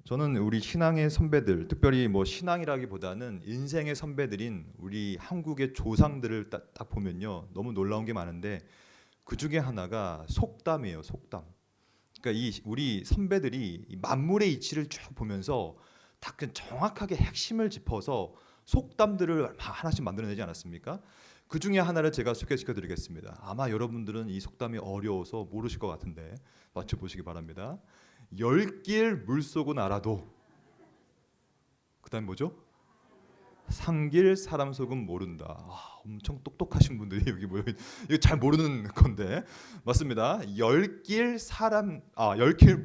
저는 우리 신앙의 선배들, 특별히 뭐 신앙이라기보다는 인생의 선배들인 우리 한국의 조상들을 딱 보면요, 너무 놀라운 게 많은데 그 중에 하나가 속담이에요. 속담. 그러니까 이 우리 선배들이 이 만물의 이치를 쭉 보면서 딱 그 정확하게 핵심을 짚어서 속담들을 하나씩 만들어내지 않았습니까? 그 중에 하나를 제가 소개시켜드리겠습니다. 아마 여러분들은 이 속담이 어려워서 모르실 것 같은데 맞춰보시기 바랍니다. 열길 물속은 알아도, 그다음 뭐죠? 산길 사람 속은 모른다. 엄청 똑똑하신 분들이 여기 모여 이거 잘 모르는 건데 맞습니다. 열길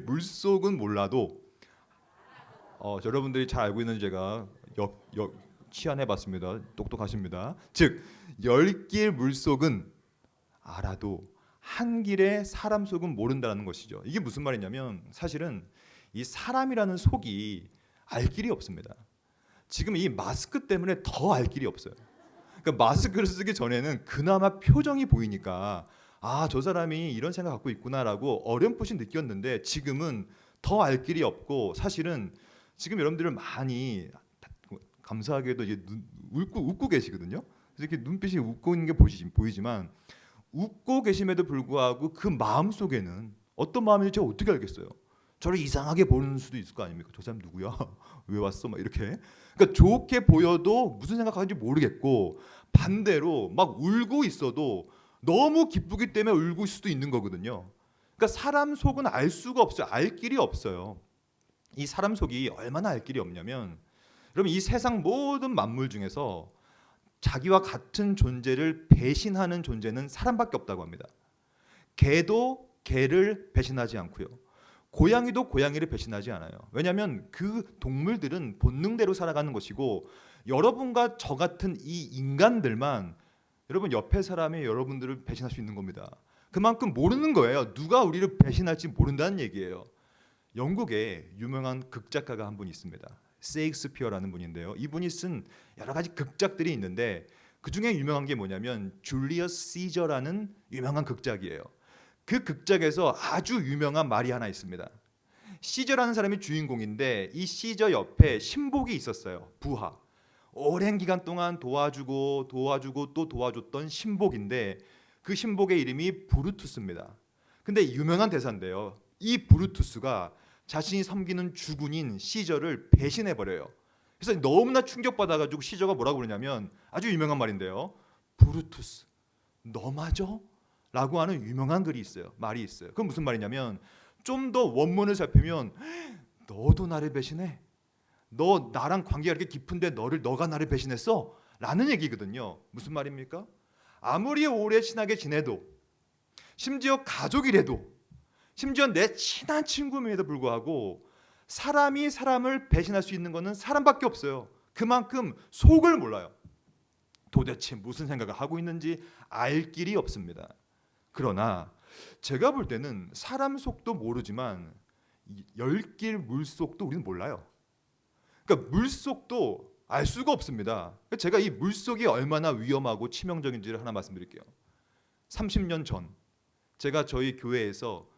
물속은 몰라도 여러분들이 잘 알고 있는 제가 치환해봤습니다. 똑똑하십니다. 즉 열길 물속은 알아도 한 길에 사람 속은 모른다는 것이죠. 이게 무슨 말이냐면 사실은 이 사람이라는 속이 알 길이 없습니다. 지금 이 마스크 때문에 더 알 길이 없어요. 그러니까 마스크를 쓰기 전에는 그나마 표정이 보이니까 저 사람이 이런 생각 갖고 있구나라고 어렴풋이 느꼈는데 지금은 더 알 길이 없고 사실은 지금 여러분들을 많이 감사하게도 이제 웃고 계시거든요. 그래서 이렇게 눈빛이 웃고 있는 게 보이지만 웃고 계심에도 불구하고 그 마음 속에는 어떤 마음인지 제가 어떻게 알겠어요? 저를 이상하게 보는 수도 있을 거 아닙니까? 저 사람 누구야? 왜 왔어? 막 이렇게. 그러니까 좋게 보여도 무슨 생각하는지 모르겠고 반대로 막 울고 있어도 너무 기쁘기 때문에 울고 있을 수도 있는 거거든요. 그러니까 사람 속은 알 수가 없어요. 알 길이 없어요. 이 사람 속이 얼마나 알 길이 없냐면 여러분 이 세상 모든 만물 중에서 자기와 같은 존재를 배신하는 존재는 사람밖에 없다고 합니다. 개도 개를 배신하지 않고요. 고양이도 고양이를 배신하지 않아요. 왜냐하면 그 동물들은 본능대로 살아가는 것이고 여러분과 저 같은 이 인간들만 여러분 옆에 사람이 여러분들을 배신할 수 있는 겁니다. 그만큼 모르는 거예요. 누가 우리를 배신할지 모른다는 얘기예요. 영국에 유명한 극작가가 한 분 있습니다. 세익스피어라는 분인데요. 이분이 쓴 여러 가지 극작들이 있는데 그 중에 유명한 게 뭐냐면 줄리어스 시저라는 유명한 극작이에요. 그 극작에서 아주 유명한 말이 하나 있습니다. 시저라는 사람이 주인공인데 이 시저 옆에 신복이 있었어요. 부하. 오랜 기간 동안 도와주고 또 도와줬던 신복인데 그 신복의 이름이 브루투스입니다. 근데 유명한 대사인데요. 이 브루투스가 자신이 섬기는 주군인 시저를 배신해 버려요. 그래서 너무나 충격받아가지고 시저가 뭐라고 그러냐면 아주 유명한 말인데요. 브루투스, 너 맞아? 라고 하는 유명한 글이 있어요. 말이 있어요. 그건 무슨 말이냐면 좀 더 원문을 살피면 너도 나를 배신해? 너 나랑 관계가 이렇게 깊은데 너가 나를 배신했어? 라는 얘기거든요. 무슨 말입니까? 아무리 오래 친하게 지내도 심지어 가족이라도 심지어 내 친한 친구임에도 불구하고 사람이 사람을 배신할 수 있는 것은 사람밖에 없어요. 그만큼 속을 몰라요. 도대체 무슨 생각을 하고 있는지 알 길이 없습니다. 그러나 제가 볼 때는 사람 속도 모르지만 열길 물속도 우리는 몰라요. 그러니까 물속도 알 수가 없습니다. 제가 이 물속이 얼마나 위험하고 치명적인지를 하나 말씀드릴게요. 30년 전 제가 저희 교회에서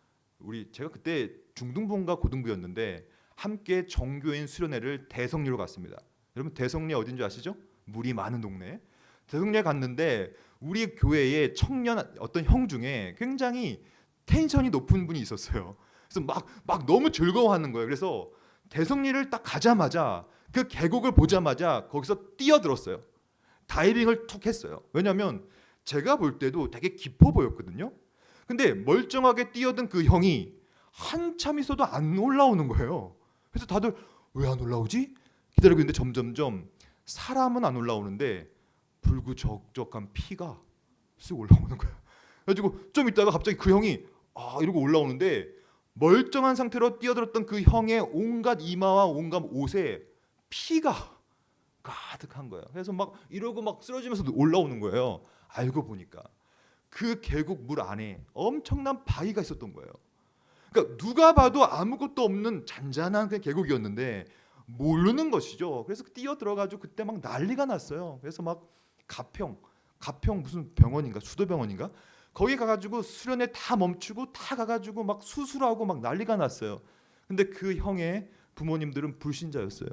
제가 그때 중등부인가 고등부였는데 함께 정교인 수련회를 대성리로 갔습니다. 여러분 대성리 어딘지 아시죠? 물이 많은 동네. 대성리에 갔는데 우리 교회의 청년 어떤 형 중에 굉장히 텐션이 높은 분이 있었어요. 그래서 막 너무 즐거워하는 거예요. 그래서 대성리를 딱 가자마자 그 계곡을 보자마자 거기서 뛰어들었어요. 다이빙을 툭 했어요. 왜냐하면 제가 볼 때도 되게 깊어 보였거든요. 근데 멀쩡하게 뛰어든 그 형이 한참 있어도 안 올라오는 거예요. 그래서 다들 왜 안 올라오지? 기다리고 있는데 점점점 사람은 안 올라오는데 불구적적한 피가 쓱 올라오는 거예요. 그래가지고 좀 있다가 갑자기 그 형이 이러고 올라오는데 멀쩡한 상태로 뛰어들었던 그 형의 온갖 이마와 온갖 옷에 피가 가득한 거예요. 그래서 막 이러고 막 쓰러지면서 올라오는 거예요. 알고 보니까 그 계곡 물 안에 엄청난 바위가 있었던 거예요. 그러니까 누가 봐도 아무것도 없는 잔잔한 그 계곡이었는데 모르는 것이죠. 그래서 뛰어 들어가지고 그때 막 난리가 났어요. 그래서 막 가평 무슨 병원인가 수도병원인가 거기 가가지고 수련회 다 멈추고 다 가가지고 막 수술하고 막 난리가 났어요. 근데 그 형의 부모님들은 불신자였어요.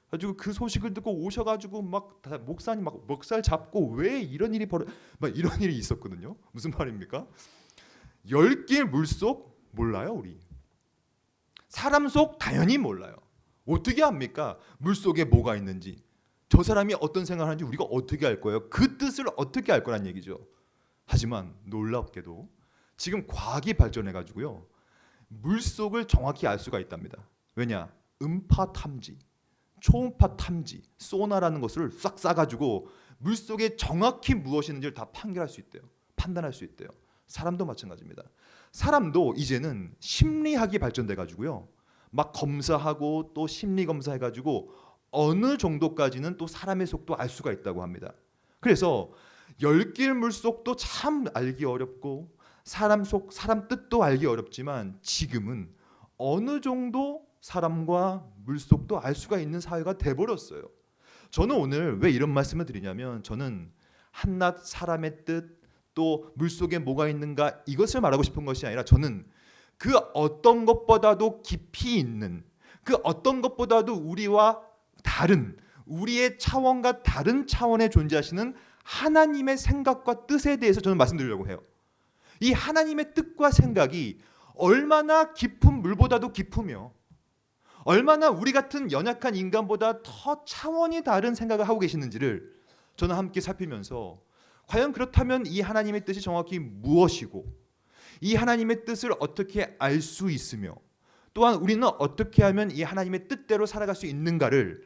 가지고 그 소식을 듣고 오셔가지고 막 목사님 막 멱살 잡고 왜 이런 일이 막 이런 일이 있었거든요. 무슨 말입니까? 10길 물속 몰라요 우리. 사람 속 당연히 몰라요. 어떻게 합니까? 물속에 뭐가 있는지, 저 사람이 어떤 생각을 하는지 우리가 어떻게 알 거예요? 그 뜻을 어떻게 알 거란 얘기죠. 하지만 놀랍게도 지금 과학이 발전해가지고요, 물속을 정확히 알 수가 있답니다. 왜냐? 음파 탐지, 초음파 탐지, 소나라는 것을 싹 싸가지고 물속에 정확히 무엇이 있는지를 다 판결할 수 있대요. 판단할 수 있대요. 사람도 마찬가지입니다. 사람도 이제는 심리학이 발전돼가지고요, 막 검사하고 또 심리 검사해가지고 어느 정도까지는 또 사람의 속도 알 수가 있다고 합니다. 그래서 10길 물속도 참 알기 어렵고 사람 속, 사람 뜻도 알기 어렵지만 지금은 어느 정도 사람과 물속도 알 수가 있는 사회가 돼버렸어요. 저는 오늘 왜 이런 말씀을 드리냐면, 저는 한낱 사람의 뜻, 또 물속에 뭐가 있는가 이것을 말하고 싶은 것이 아니라, 저는 그 어떤 것보다도 깊이 있는, 그 어떤 것보다도 우리와 다른, 우리의 차원과 다른 차원에 존재하시는 하나님의 생각과 뜻에 대해서 저는 말씀드리려고 해요. 이 하나님의 뜻과 생각이 얼마나 깊은 물보다도 깊으며 얼마나 우리 같은 연약한 인간보다 더 차원이 다른 생각을 하고 계시는지를 저는 함께 살피면서, 과연 그렇다면 이 하나님의 뜻이 정확히 무엇이고 이 하나님의 뜻을 어떻게 알 수 있으며 또한 우리는 어떻게 하면 이 하나님의 뜻대로 살아갈 수 있는가를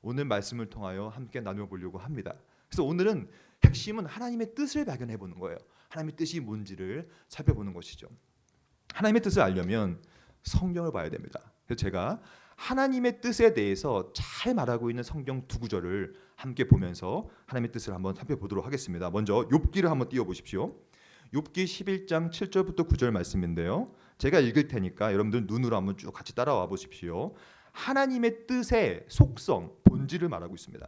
오늘 말씀을 통하여 함께 나누어 보려고 합니다. 그래서 오늘은 핵심은 하나님의 뜻을 발견해 보는 거예요. 하나님의 뜻이 뭔지를 살펴보는 것이죠. 하나님의 뜻을 알려면 성경을 봐야 됩니다. 그래서 제가 하나님의 뜻에 대해서 잘 말하고 있는 성경 두 구절을 함께 보면서 하나님의 뜻을 한번 살펴보도록 하겠습니다. 먼저 욥기를 한번 띄워보십시오. 욥기 11장 7절부터 9절 말씀인데요, 제가 읽을 테니까 여러분들 눈으로 한번 쭉 같이 따라와 보십시오. 하나님의 뜻의 속성, 본질을 말하고 있습니다.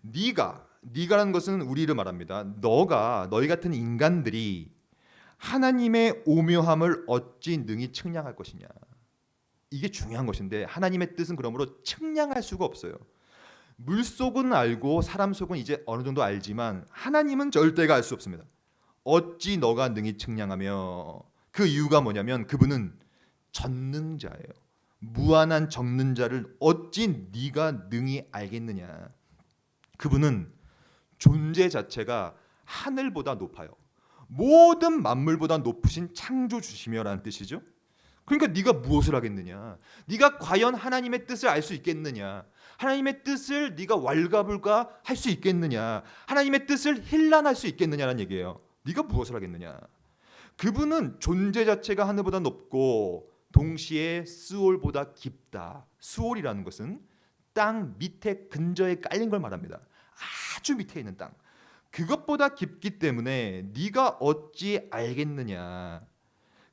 네가라는 것은 우리를 말합니다. 너희 같은 인간들이 하나님의 오묘함을 어찌 능히 측량할 것이냐. 이게 중요한 것인데, 하나님의 뜻은 그러므로 측량할 수가 없어요. 물속은 알고 사람 속은 이제 어느 정도 알지만 하나님은 절대가 알 수 없습니다. 어찌 너가 능히 측량하며, 그 이유가 뭐냐면 그분은 전능자예요. 무한한 전능자를 어찌 네가 능히 알겠느냐. 그분은 존재 자체가 하늘보다 높아요. 모든 만물보다 높으신 창조주시며라는 뜻이죠. 그러니까 네가 무엇을 하겠느냐? 네가 과연 하나님의 뜻을 알 수 있겠느냐? 하나님의 뜻을 네가 왈가불가 할 수 있겠느냐? 하나님의 뜻을 힐난할 수 있겠느냐라는 얘기예요. 네가 무엇을 하겠느냐? 그분은 존재 자체가 하늘보다 높고 동시에 스올보다 깊다. 스올이라는 것은 땅 밑에 근저에 깔린 걸 말합니다. 아주 밑에 있는 땅. 그것보다 깊기 때문에 네가 어찌 알겠느냐?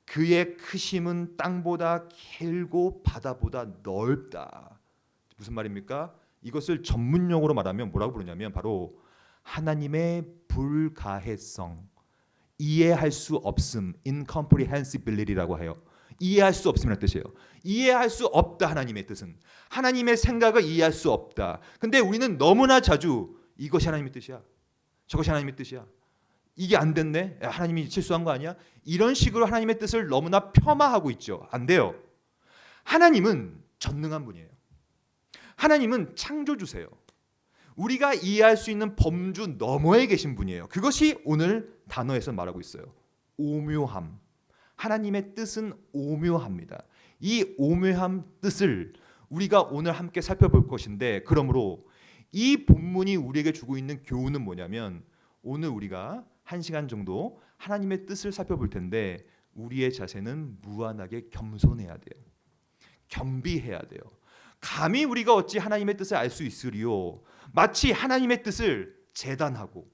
그의 크심은 땅보다 길고 바다보다 넓다. 무슨 말입니까? 이것을 전문용어로 말하면 뭐라고 부르냐면 바로 하나님의 불가해성, 이해할 수 없음, incomprehensibility라고 해요. 이해할 수 없음이라는 뜻이에요. 이해할 수 없다. 하나님의 뜻은 하나님의 생각을 이해할 수 없다. 근데 우리는 너무나 자주 이것이 하나님의 뜻이야, 저것이 하나님의 뜻이야, 이게 안 됐네, 하나님이 실수한 거 아니야, 이런 식으로 하나님의 뜻을 너무나 폄하하고 있죠. 안 돼요. 하나님은 전능한 분이에요. 하나님은 창조주세요. 우리가 이해할 수 있는 범주 너머에 계신 분이에요. 그것이 오늘 단어에서 말하고 있어요. 오묘함. 하나님의 뜻은 오묘합니다. 이 오묘한 뜻을 우리가 오늘 함께 살펴볼 것인데, 그러므로 이 본문이 우리에게 주고 있는 교훈은 뭐냐면, 오늘 우리가 1시간 정도 하나님의 뜻을 살펴볼 텐데 우리의 자세는 무한하게 겸손해야 돼요. 겸비해야 돼요. 감히 우리가 어찌 하나님의 뜻을 알 수 있으리요? 마치 하나님의 뜻을 재단하고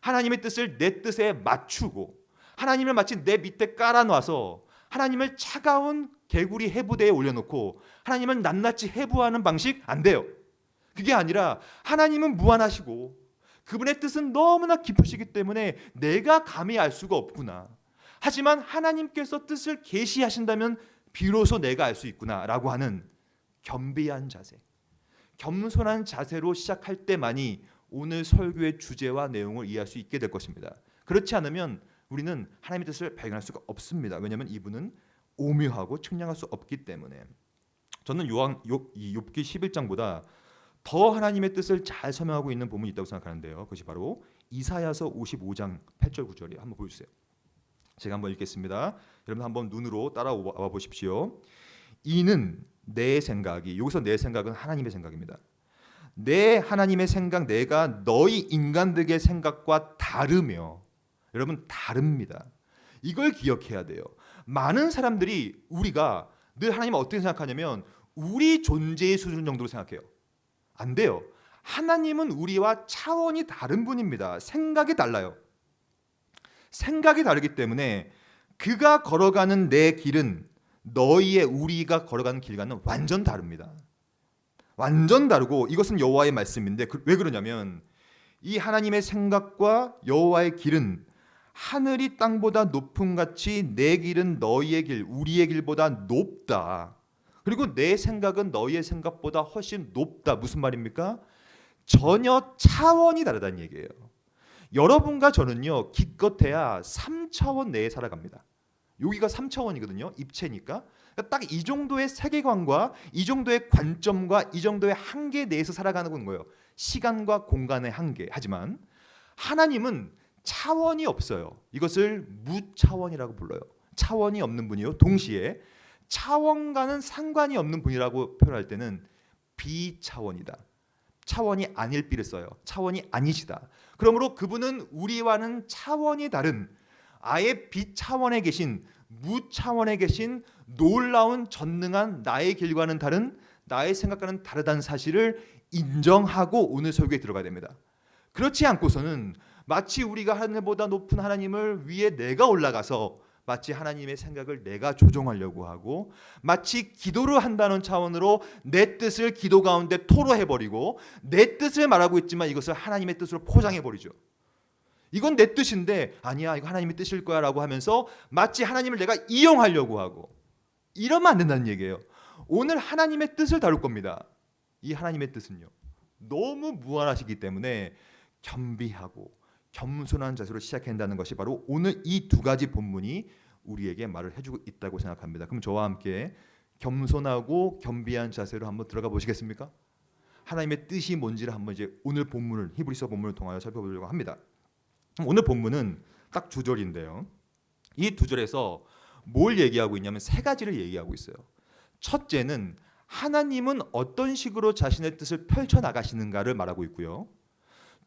하나님의 뜻을 내 뜻에 맞추고 하나님을 마치 내 밑에 깔아놔서 하나님을 차가운 개구리 해부대에 올려놓고 하나님을 낱낱이 해부하는 방식 안 돼요. 그게 아니라 하나님은 무한하시고 그분의 뜻은 너무나 깊으시기 때문에 내가 감히 알 수가 없구나. 하지만 하나님께서 뜻을 계시하신다면 비로소 내가 알 수 있구나라고 하는 겸비한 자세, 겸손한 자세로 시작할 때만이 오늘 설교의 주제와 내용을 이해할 수 있게 될 것입니다. 그렇지 않으면 우리는 하나님의 뜻을 발견할 수가 없습니다. 왜냐하면 이분은 오묘하고 측량할 수 없기 때문에. 저는 이 욥기 11장보다 더 하나님의 뜻을 잘 설명하고 있는 본문이 있다고 생각하는데요. 그것이 바로 이사야서 55장 8절 9절이에요. 한번 보여주세요. 제가 한번 읽겠습니다. 여러분 한번 눈으로 따라와 보십시오. 이는 내 생각이, 여기서 내 생각은 하나님의 생각입니다. 내 하나님의 생각, 내가 너희 인간들의 생각과 다르며, 여러분 다릅니다. 이걸 기억해야 돼요. 많은 사람들이 우리가 늘 하나님을 어떻게 생각하냐면 우리 존재의 수준 정도로 생각해요. 안 돼요. 하나님은 우리와 차원이 다른 분입니다. 생각이 달라요. 생각이 다르기 때문에 그가 걸어가는 내 길은 너희의, 우리가 걸어가는 길과는 완전 다릅니다. 완전 다르고, 이것은 여호와의 말씀인데 왜 그러냐면 이 하나님의 생각과 여호와의 길은 하늘이 땅보다 높음 같이 내 길은 너희의 길, 우리의 길보다 높다. 그리고 내 생각은 너희의 생각보다 훨씬 높다. 무슨 말입니까? 전혀 차원이 다르다는 얘기예요. 여러분과 저는요, 기껏해야 3차원 내에 살아갑니다. 여기가 3차원이거든요. 입체니까. 딱 이 정도의 세계관과 이 정도의 관점과 이 정도의 한계 내에서 살아가는 거예요. 시간과 공간의 한계. 하지만 하나님은 차원이 없어요. 이것을 무차원이라고 불러요. 차원이 없는 분이요. 동시에 차원과는 상관이 없는 분이라고 표현할 때는 비차원이다. 차원이 아닐 비를 써요. 차원이 아니시다. 그러므로 그분은 우리와는 차원이 다른, 아예 비차원에 계신, 무차원에 계신 놀라운 전능한 나의 길과는 다른, 나의 생각과는 다르다는 사실을 인정하고 오늘 설교에 들어가야 됩니다. 그렇지 않고서는 마치 우리가 하늘보다 높은 하나님을 위에 내가 올라가서 마치 하나님의 생각을 내가 조종하려고 하고, 마치 기도를 한다는 차원으로 내 뜻을 기도 가운데 토로해버리고, 내 뜻을 말하고 있지만 이것을 하나님의 뜻으로 포장해버리죠. 이건 내 뜻인데 아니야, 이거 하나님의 뜻일 거야 라고 하면서 마치 하나님을 내가 이용하려고 하고, 이러면 안 된다는 얘기예요. 오늘 하나님의 뜻을 다룰 겁니다. 이 하나님의 뜻은요, 너무 무한하시기 때문에 겸비하고 겸손한 자세로 시작해야 한다는 것이 바로 오늘 이 두 가지 본문이 우리에게 말을 해주고 있다고 생각합니다. 그럼 저와 함께 겸손하고 겸비한 자세로 한번 들어가 보시겠습니까? 하나님의 뜻이 뭔지를 한번 이제 오늘 본문을, 히브리서 본문을 통하여 살펴보려고 합니다. 오늘 본문은 딱 두 절인데요. 이 두 절에서 뭘 얘기하고 있냐면 세 가지를 얘기하고 있어요. 첫째는 하나님은 어떤 식으로 자신의 뜻을 펼쳐 나가시는가를 말하고 있고요.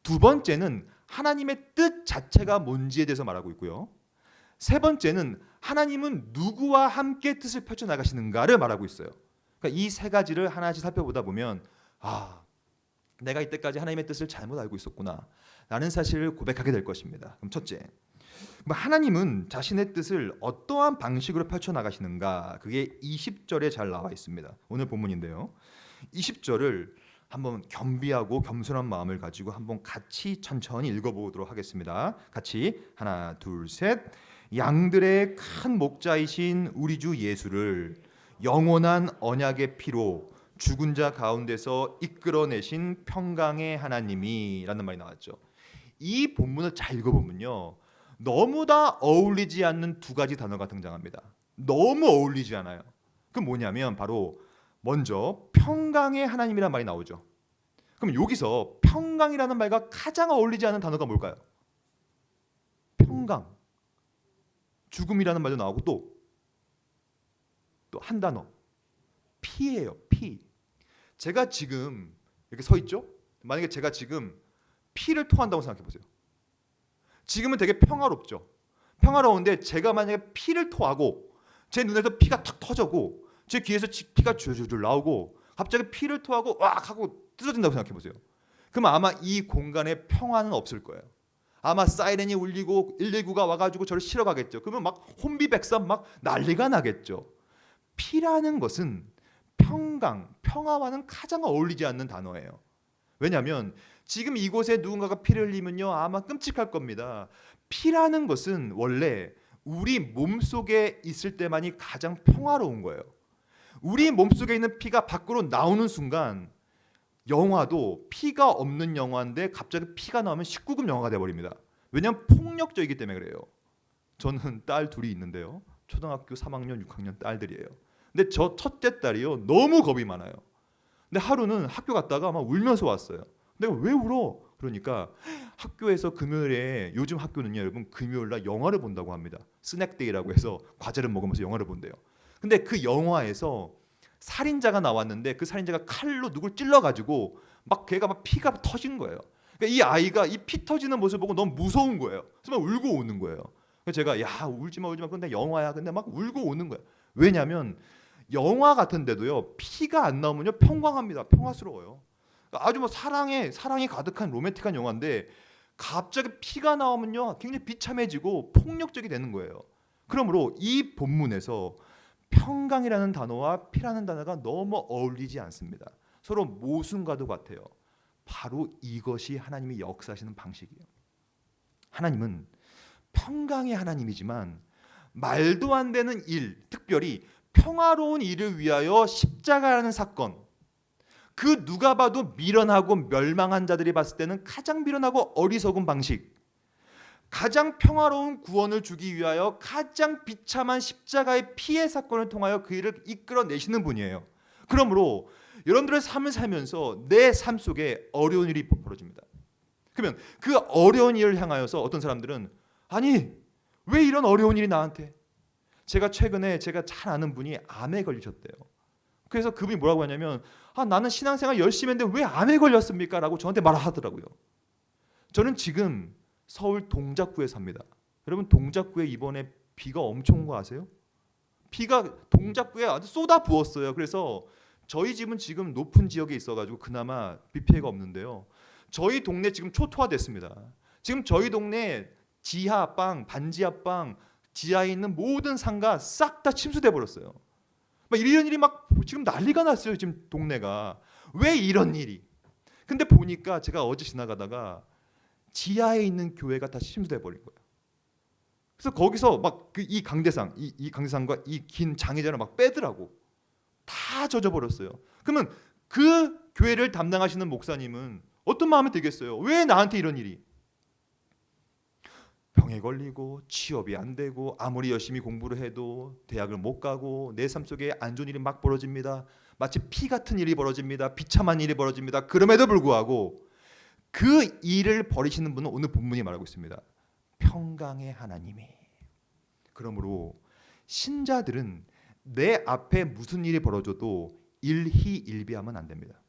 두 번째는 하나님의 뜻 자체가 뭔지에 대해서 말하고 있고요. 세 번째는 하나님은 누구와 함께 뜻을 펼쳐 나가시는가를 말하고 있어요. 그러니까 이 세 가지를 하나씩 살펴보다 보면 내가 이때까지 하나님의 뜻을 잘못 알고 있었구나 라는 사실을 고백하게 될 것입니다. 그럼 첫째, 하나님은 자신의 뜻을 어떠한 방식으로 펼쳐 나가시는가, 그게 20절에 잘 나와 있습니다. 오늘 본문인데요. 20절을 한번 겸비하고 겸손한 마음을 가지고 한번 같이 천천히 읽어보도록 하겠습니다. 같이 하나 둘 셋. 양들의 큰 목자이신 우리 주 예수를 영원한 언약의 피로 죽은 자 가운데서 이끌어내신 평강의 하나님이 라는 말이 나왔죠. 이 본문을 잘 읽어보면요, 너무 다 어울리지 않는 두 가지 단어가 등장합니다. 너무 어울리지 않아요. 그 뭐냐면 바로 먼저 평강의 하나님이라는 말이 나오죠. 그럼 여기서 평강이라는 말과 가장 어울리지 않은 단어가 뭘까요? 평강. 죽음이라는 말도 나오고 또 한 단어, 피예요. 피. 제가 지금 이렇게 서 있죠? 만약에 제가 지금 피를 토한다고 생각해 보세요. 지금은 되게 평화롭죠. 평화로운데 제가 만약에 피를 토하고 제 눈에서 피가 탁 터져고 제 귀에서 피가 줄줄 나오고 갑자기 피를 토하고 왁 하고 쓰러진다고 생각해 보세요. 그럼 아마 이 공간에 평화는 없을 거예요. 아마 사이렌이 울리고 119가 와가지고 저를 실어 가겠죠. 그러면 막 혼비백산 막 난리가 나겠죠. 피라는 것은 평강, 평화와는 가장 어울리지 않는 단어예요. 왜냐하면 지금 이곳에 누군가가 피를 흘리면요, 아마 끔찍할 겁니다. 피라는 것은 원래 우리 몸속에 있을 때만이 가장 평화로운 거예요. 우리 몸속에 있는 피가 밖으로 나오는 순간 영화도 피가 없는 영화인데 갑자기 피가 나오면 19금 영화가 돼버립니다. 왜냐하면 폭력적이기 때문에 그래요. 저는 딸 둘이 있는데요. 초등학교 3학년, 6학년 딸들이에요. 근데 저 첫째 딸이요. 너무 겁이 많아요. 근데 하루는 학교 갔다가 막 울면서 왔어요. 내가 왜 울어? 그러니까 학교에서 금요일에 요즘 학교는요, 여러분 금요일날 영화를 본다고 합니다. 스낵데이라고 해서 과자를 먹으면서 영화를 본대요. 근데 그 영화에서 살인자가 나왔는데 그 살인자가 칼로 누굴 찔러가지고 막 걔가 막 피가 터진 거예요. 그러니까 이 아이가 이 피 터지는 모습을 보고 너무 무서운 거예요. 그래서 막 울고 오는 거예요. 그래서 제가 야 울지 마 울지 마. 근데 영화야. 근데 막 울고 오는 거예요. 왜냐하면 영화 같은데도요 피가 안 나오면요 평광합니다. 평화스러워요. 그러니까 아주 뭐 사랑이 가득한 로맨틱한 영화인데 갑자기 피가 나오면요 굉장히 비참해지고 폭력적이 되는 거예요. 그러므로 이 본문에서 평강이라는 단어와 피라는 단어가 너무 어울리지 않습니다. 서로 모순과도 같아요. 바로 이것이 하나님이 역사하시는 방식이에요. 하나님은 평강의 하나님이지만 말도 안 되는 일, 특별히 평화로운 일을 위하여 십자가라는 사건, 그 누가 봐도 미련하고 멸망한 자들이 봤을 때는 가장 미련하고 어리석은 방식, 가장 평화로운 구원을 주기 위하여 가장 비참한 십자가의 피해 사건을 통하여 그 일을 이끌어내시는 분이에요. 그러므로 여러분들의 삶을 살면서 내 삶 속에 어려운 일이 벌어집니다. 그러면 그 어려운 일을 향하여서 어떤 사람들은 아니 왜 이런 어려운 일이 나한테? 제가 최근에 제가 잘 아는 분이 암에 걸리셨대요. 그래서 그분이 뭐라고 하냐면 나는 신앙생활 열심히 했는데 왜 암에 걸렸습니까? 라고 저한테 말하더라고요. 저는 지금 서울 동작구에 삽니다. 여러분 동작구에 이번에 비가 엄청 온 거 아세요? 비가 동작구에 아주 쏟아 부었어요. 그래서 저희 집은 지금 높은 지역에 있어가지고 그나마 비 피해가 없는데요. 저희 동네 지금 초토화됐습니다. 지금 저희 동네 지하방, 반지하방, 지하에 있는 모든 상가 싹 다 침수돼 버렸어요. 막 이런 일이 막 지금 난리가 났어요. 지금 동네가. 왜 이런 일이? 근데 보니까 제가 어제 지나가다가 지하에 있는 교회가 다 침수돼 버린 거예요. 그래서 거기서 막 이 강대상, 이 강대상과 이 긴 장애자를 막 빼더라고. 다 젖어 버렸어요. 그러면 그 교회를 담당하시는 목사님은 어떤 마음이 들겠어요? 왜 나한테 이런 일이? 병에 걸리고 취업이 안 되고 아무리 열심히 공부를 해도 대학을 못 가고 내 삶 속에 안 좋은 일이 막 벌어집니다. 마치 피 같은 일이 벌어집니다. 비참한 일이 벌어집니다. 그럼에도 불구하고 그 일을 벌이시는 분은 오늘 본문이 말하고 있습니다. 평강의 하나님이. 그러므로 신자들은 내 앞에 무슨 일이 벌어져도 일희일비하면 안 됩니다.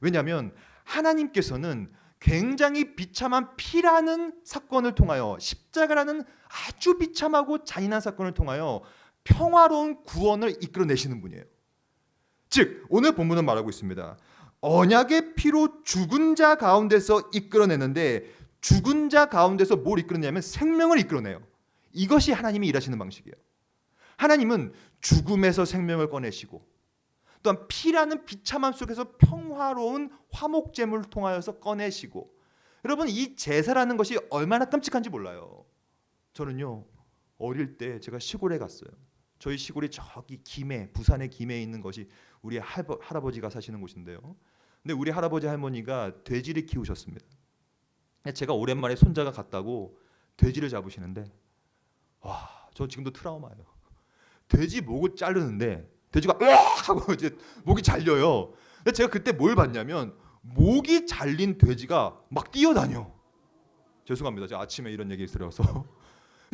왜냐하면 하나님께서는 굉장히 비참한 피라는 사건을 통하여 십자가라는 아주 비참하고 잔인한 사건을 통하여 평화로운 구원을 이끌어내시는 분이에요. 즉 오늘 본문은 말하고 있습니다. 언약의 피로 죽은 자 가운데서 이끌어내는데 죽은 자 가운데서 뭘 이끌어내냐면 생명을 이끌어내요. 이것이 하나님이 일하시는 방식이에요. 하나님은 죽음에서 생명을 꺼내시고 또한 피라는 비참함 속에서 평화로운 화목제물을 통하여서 꺼내시고 여러분 이 제사라는 것이 얼마나 끔찍한지 몰라요. 저는요 어릴 때 제가 시골에 갔어요. 저희 시골이 저기 김해 부산의 김해에 있는 것이 우리 할아버지가 사시는 곳인데요. 근데 우리 할아버지 할머니가 돼지를 키우셨습니다. 제가 오랜만에 손자가 갔다고 돼지를 잡으시는데 저 지금도 트라우마예요. 돼지 목을 자르는데 돼지가 으악 하고 이제 목이 잘려요. 근데 제가 그때 뭘 봤냐면 목이 잘린 돼지가 막 뛰어다녀. 죄송합니다. 제가 아침에 이런 얘기 들어서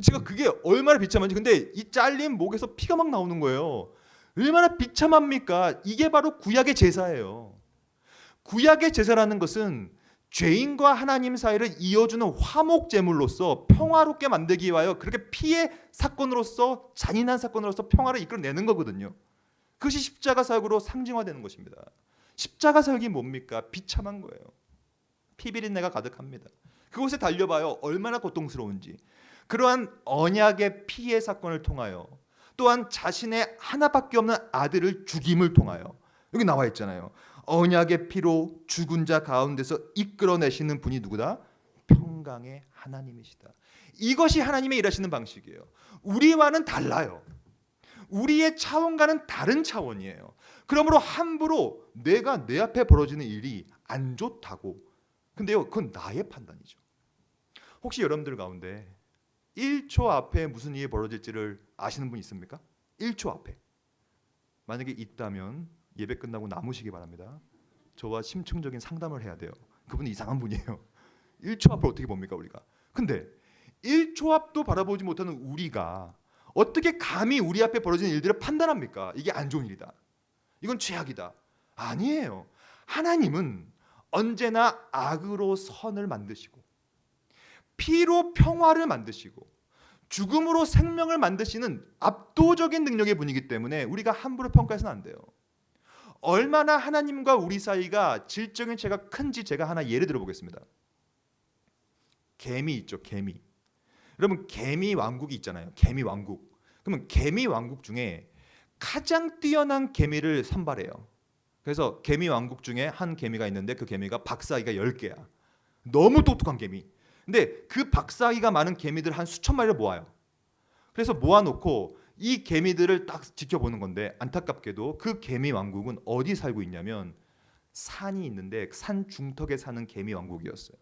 제가 그게 얼마나 비참한지. 근데 이 잘린 목에서 피가 막 나오는 거예요. 얼마나 비참합니까? 이게 바로 구약의 제사예요. 구약의 제사라는 것은 죄인과 하나님 사이를 이어주는 화목제물로서 평화롭게 만들기 위하여 그렇게 피해 사건으로서 잔인한 사건으로서 평화를 이끌어내는 거거든요. 그것이 십자가 사역으로 상징화되는 것입니다. 십자가 사역이 뭡니까? 비참한 거예요. 피비린내가 가득합니다. 그곳에 달려봐요. 얼마나 고통스러운지. 그러한 언약의 피해 사건을 통하여 또한 자신의 하나밖에 없는 아들을 죽임을 통하여 여기 나와 있잖아요. 언약의 피로 죽은 자 가운데서 이끌어내시는 분이 누구다? 평강의 하나님이시다. 이것이 하나님의 일하시는 방식이에요. 우리와는 달라요. 우리의 차원과는 다른 차원이에요. 그러므로 함부로 내가 내 앞에 벌어지는 일이 안 좋다고. 근데요, 그건 나의 판단이죠. 혹시 여러분들 가운데 1초 앞에 무슨 일이 벌어질지를 아시는 분 있습니까? 1초 앞에. 만약에 있다면 예배 끝나고 남으시기 바랍니다. 저와 심층적인 상담을 해야 돼요. 그분은 이상한 분이에요. 1초 앞을 어떻게 봅니까 우리가? 근데 1초 앞도 바라보지 못하는 우리가 어떻게 감히 우리 앞에 벌어지는 일들을 판단합니까? 이게 안 좋은 일이다. 이건 죄악이다. 아니에요. 하나님은 언제나 악으로 선을 만드시고 피로 평화를 만드시고 죽음으로 생명을 만드시는 압도적인 능력의 분이기 때문에 우리가 함부로 평가해서는 안 돼요. 얼마나 하나님과 우리 사이가 질적인 차이가 큰지 제가 하나 예를 들어 보겠습니다. 개미 있죠, 개미. 여러분 개미 왕국이 있잖아요. 개미 왕국. 그러면 개미 왕국 중에 가장 뛰어난 개미를 선발해요. 그래서 개미 왕국 중에 한 개미가 있는데 그 개미가 박사기가 10개야. 너무 똑똑한 개미. 근데 그 박사기가 많은 개미들 한 수천 마리를 모아요. 그래서 모아놓고 이 개미들을 딱 지켜보는 건데 안타깝게도 그 개미 왕국은 어디 살고 있냐면 산이 있는데 산 중턱에 사는 개미 왕국이었어요.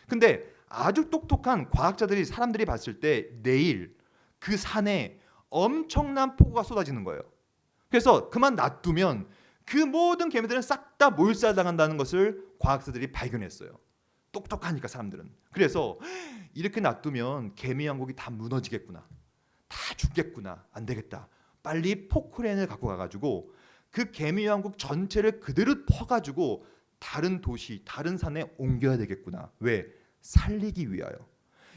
근데 아주 똑똑한 과학자들이 사람들이 봤을 때 내일 그 산에 엄청난 폭우가 쏟아지는 거예요. 그래서 그만 놔두면 그 모든 개미들은 싹 다 몰살당한다는 것을 과학자들이 발견했어요. 똑똑하니까 사람들은. 그래서 이렇게 놔두면 개미 왕국이 다 무너지겠구나. 다 죽겠구나. 안 되겠다. 빨리 포크레인을 갖고 가가지고 그 개미 왕국 전체를 그대로 퍼가지고 다른 도시, 다른 산에 옮겨야 되겠구나. 왜? 살리기 위하여.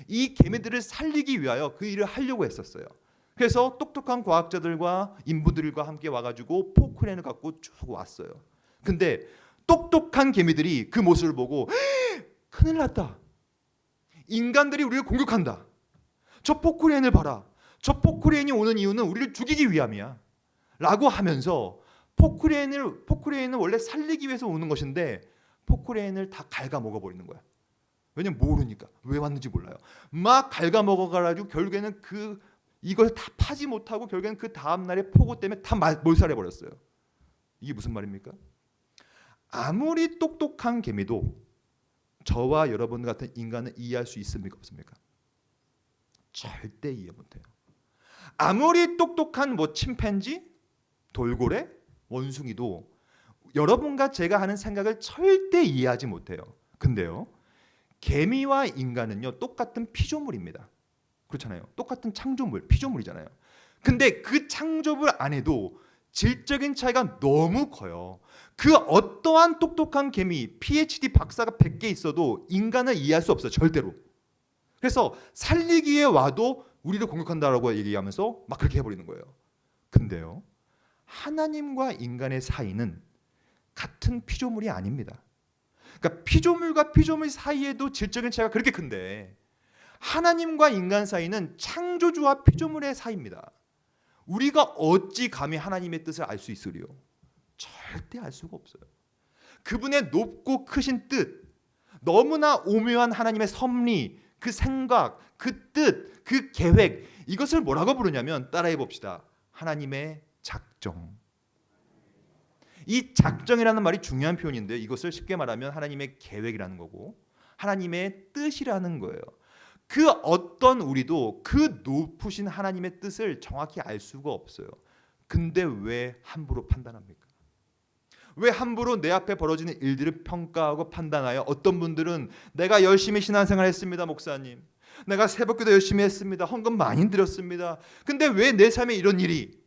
이 개미들을 살리기 위하여 그 일을 하려고 했었어요. 그래서 똑똑한 과학자들과 인부들과 함께 와가지고 포크레인을 갖고 쭉 왔어요. 근데 똑똑한 개미들이 그 모습을 보고 큰일 났다. 인간들이 우리를 공격한다. 저 포크레인을 봐라. 저 포크레인이 오는 이유는 우리를 죽이기 위함이야. 라고 하면서 포크레인은 원래 살리기 위해서 오는 것인데 포크레인을 다 갉아먹어 버리는 거야. 왜냐면 모르니까. 왜 왔는지 몰라요. 막 갉아먹어가지고 결국에는 이걸 다 파지 못하고 결국에는 그 다음날에 폭우 때문에 다 몰살해 버렸어요. 이게 무슨 말입니까? 아무리 똑똑한 개미도 저와 여러분 같은 인간을 이해할 수 있습니까? 없습니까? 절대 이해 못해요. 아무리 똑똑한 침팬지, 돌고래, 원숭이도 여러분과 제가 하는 생각을 절대 이해하지 못해요. 근데요, 개미와 인간은요 똑같은 피조물입니다. 그렇잖아요. 똑같은 창조물, 피조물이잖아요. 근데 그 창조물 안에도 질적인 차이가 너무 커요. 그 어떠한 똑똑한 개미, PhD 박사가 100개 있어도 인간을 이해할 수 없어요. 절대로. 그래서 살리기에 와도 우리를 공격한다라고 얘기하면서 막 그렇게 해버리는 거예요. 근데요, 하나님과 인간의 사이는 같은 피조물이 아닙니다. 그러니까 피조물과 피조물 사이에도 질적인 차이가 그렇게 큰데 하나님과 인간 사이는 창조주와 피조물의 사이입니다. 우리가 어찌 감히 하나님의 뜻을 알 수 있으리요? 절대 알 수가 없어요. 그분의 높고 크신 뜻, 너무나 오묘한 하나님의 섭리, 그 생각, 그 뜻, 그 계획, 이것을 뭐라고 부르냐면 따라해 봅시다. 하나님의 작정. 이 작정이라는 말이 중요한 표현인데 이것을 쉽게 말하면 하나님의 계획이라는 거고 하나님의 뜻이라는 거예요. 그 어떤 우리도 그 높으신 하나님의 뜻을 정확히 알 수가 없어요. 근데 왜 함부로 판단합니까? 왜 함부로 내 앞에 벌어지는 일들을 평가하고 판단하여 어떤 분들은 내가 열심히 신앙생활 했습니다, 목사님. 내가 새벽기도 열심히 했습니다. 헌금 많이 드렸습니다. 근데 왜 내 삶에 이런 일이?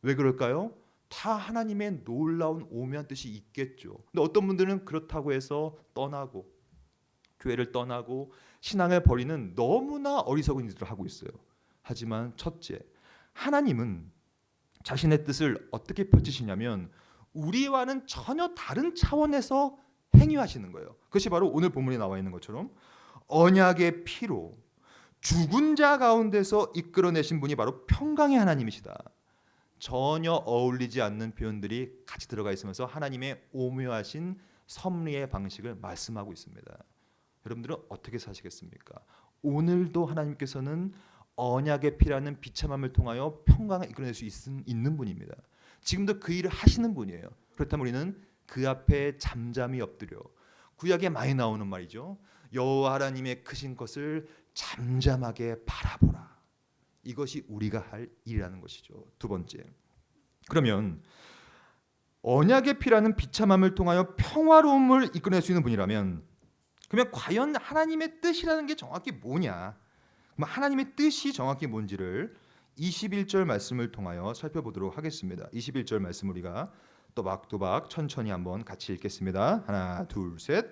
왜 그럴까요? 다 하나님의 놀라운 오묘한 뜻이 있겠죠. 근데 어떤 분들은 그렇다고 해서 떠나고 교회를 떠나고 신앙을 버리는 너무나 어리석은 일들을 하고 있어요. 하지만 첫째, 하나님은 자신의 뜻을 어떻게 펼치시냐면 우리와는 전혀 다른 차원에서 행위하시는 거예요. 그것이 바로 오늘 본문에 나와 있는 것처럼 언약의 피로 죽은 자 가운데서 이끌어내신 분이 바로 평강의 하나님이시다. 전혀 어울리지 않는 표현들이 같이 들어가 있으면서 하나님의 오묘하신 섭리의 방식을 말씀하고 있습니다. 여러분들은 어떻게 사시겠습니까? 오늘도 하나님께서는 언약의 피라는 비참함을 통하여 평강을 이끌어낼 수 있는 분입니다. 지금도 그 일을 하시는 분이에요. 그렇다면 우리는 그 앞에 잠잠히 엎드려, 구약에 많이 나오는 말이죠. 여호와 하나님의 크신 것을 잠잠하게 바라보라. 이것이 우리가 할 일이라는 것이죠. 두 번째, 그러면 언약의 피라는 비참함을 통하여 평화로움을 이끌어낼 수 있는 분이라면, 그러면 과연 하나님의 뜻이라는 게 정확히 뭐냐? 그럼 하나님의 뜻이 정확히 뭔지를 21절 말씀을 통하여 살펴보도록 하겠습니다. 21절 말씀 우리가 또박또박 천천히 한번 같이 읽겠습니다. 하나, 둘, 셋.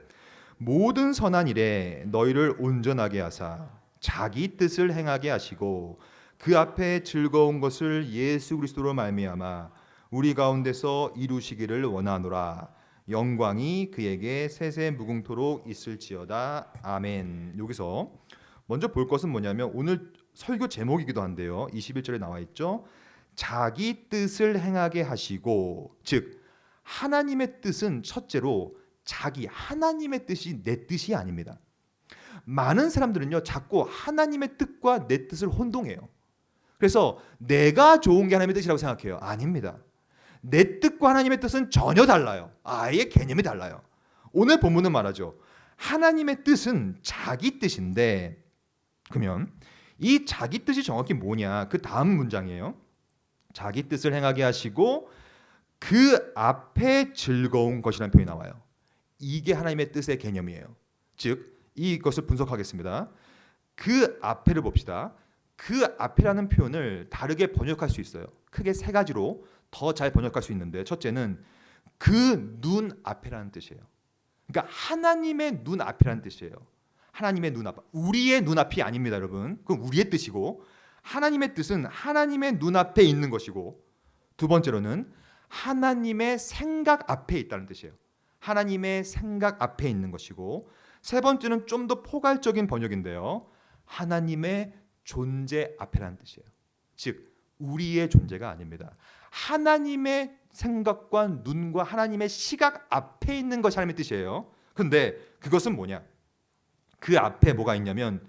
모든 선한 일에 너희를 온전하게 하사 자기 뜻을 행하게 하시고 그 앞에 즐거운 것을 예수 그리스도로 말미암아 우리 가운데서 이루시기를 원하노라. 영광이 그에게 세세 무궁토록 있을지어다. 아멘. 여기서 먼저 볼 것은 뭐냐면 오늘 설교 제목이기도 한데요. 21절에 나와 있죠. 자기 뜻을 행하게 하시고, 즉 하나님의 뜻은 첫째로 자기 하나님의 뜻이 내 뜻이 아닙니다. 많은 사람들은요 자꾸 하나님의 뜻과 내 뜻을 혼동해요. 그래서 내가 좋은 게 하나님의 뜻이라고 생각해요. 아닙니다. 내 뜻과 하나님의 뜻은 전혀 달라요. 아예 개념이 달라요. 오늘 본문은 말하죠. 하나님의 뜻은 자기 뜻인데, 그러면 이 자기 뜻이 정확히 뭐냐? 그 다음 문장이에요. 자기 뜻을 행하게 하시고 그 앞에 즐거운 것이라는 표현이 나와요. 이게 하나님의 뜻의 개념이에요. 즉 이것을 분석하겠습니다. 그 앞에를 봅시다. 그 앞이라는 표현을 다르게 번역할 수 있어요. 크게 세 가지로 더 잘 번역할 수 있는데, 첫째는 그 눈 앞이라는 뜻이에요. 그러니까 하나님의 눈 앞이라는 뜻이에요. 하나님의 눈앞, 우리의 눈앞이 아닙니다, 여러분. 그건 우리의 뜻이고, 하나님의 뜻은 하나님의 눈앞에 있는 것이고, 두 번째로는 하나님의 생각 앞에 있다는 뜻이에요. 하나님의 생각 앞에 있는 것이고, 세 번째는 좀 더 포괄적인 번역인데요. 하나님의 존재 앞에라는 뜻이에요. 즉 우리의 존재가 아닙니다. 하나님의 생각과 눈과 하나님의 시각 앞에 있는 것이 하나님의 뜻이에요. 그런데 그것은 뭐냐? 그 앞에 뭐가 있냐면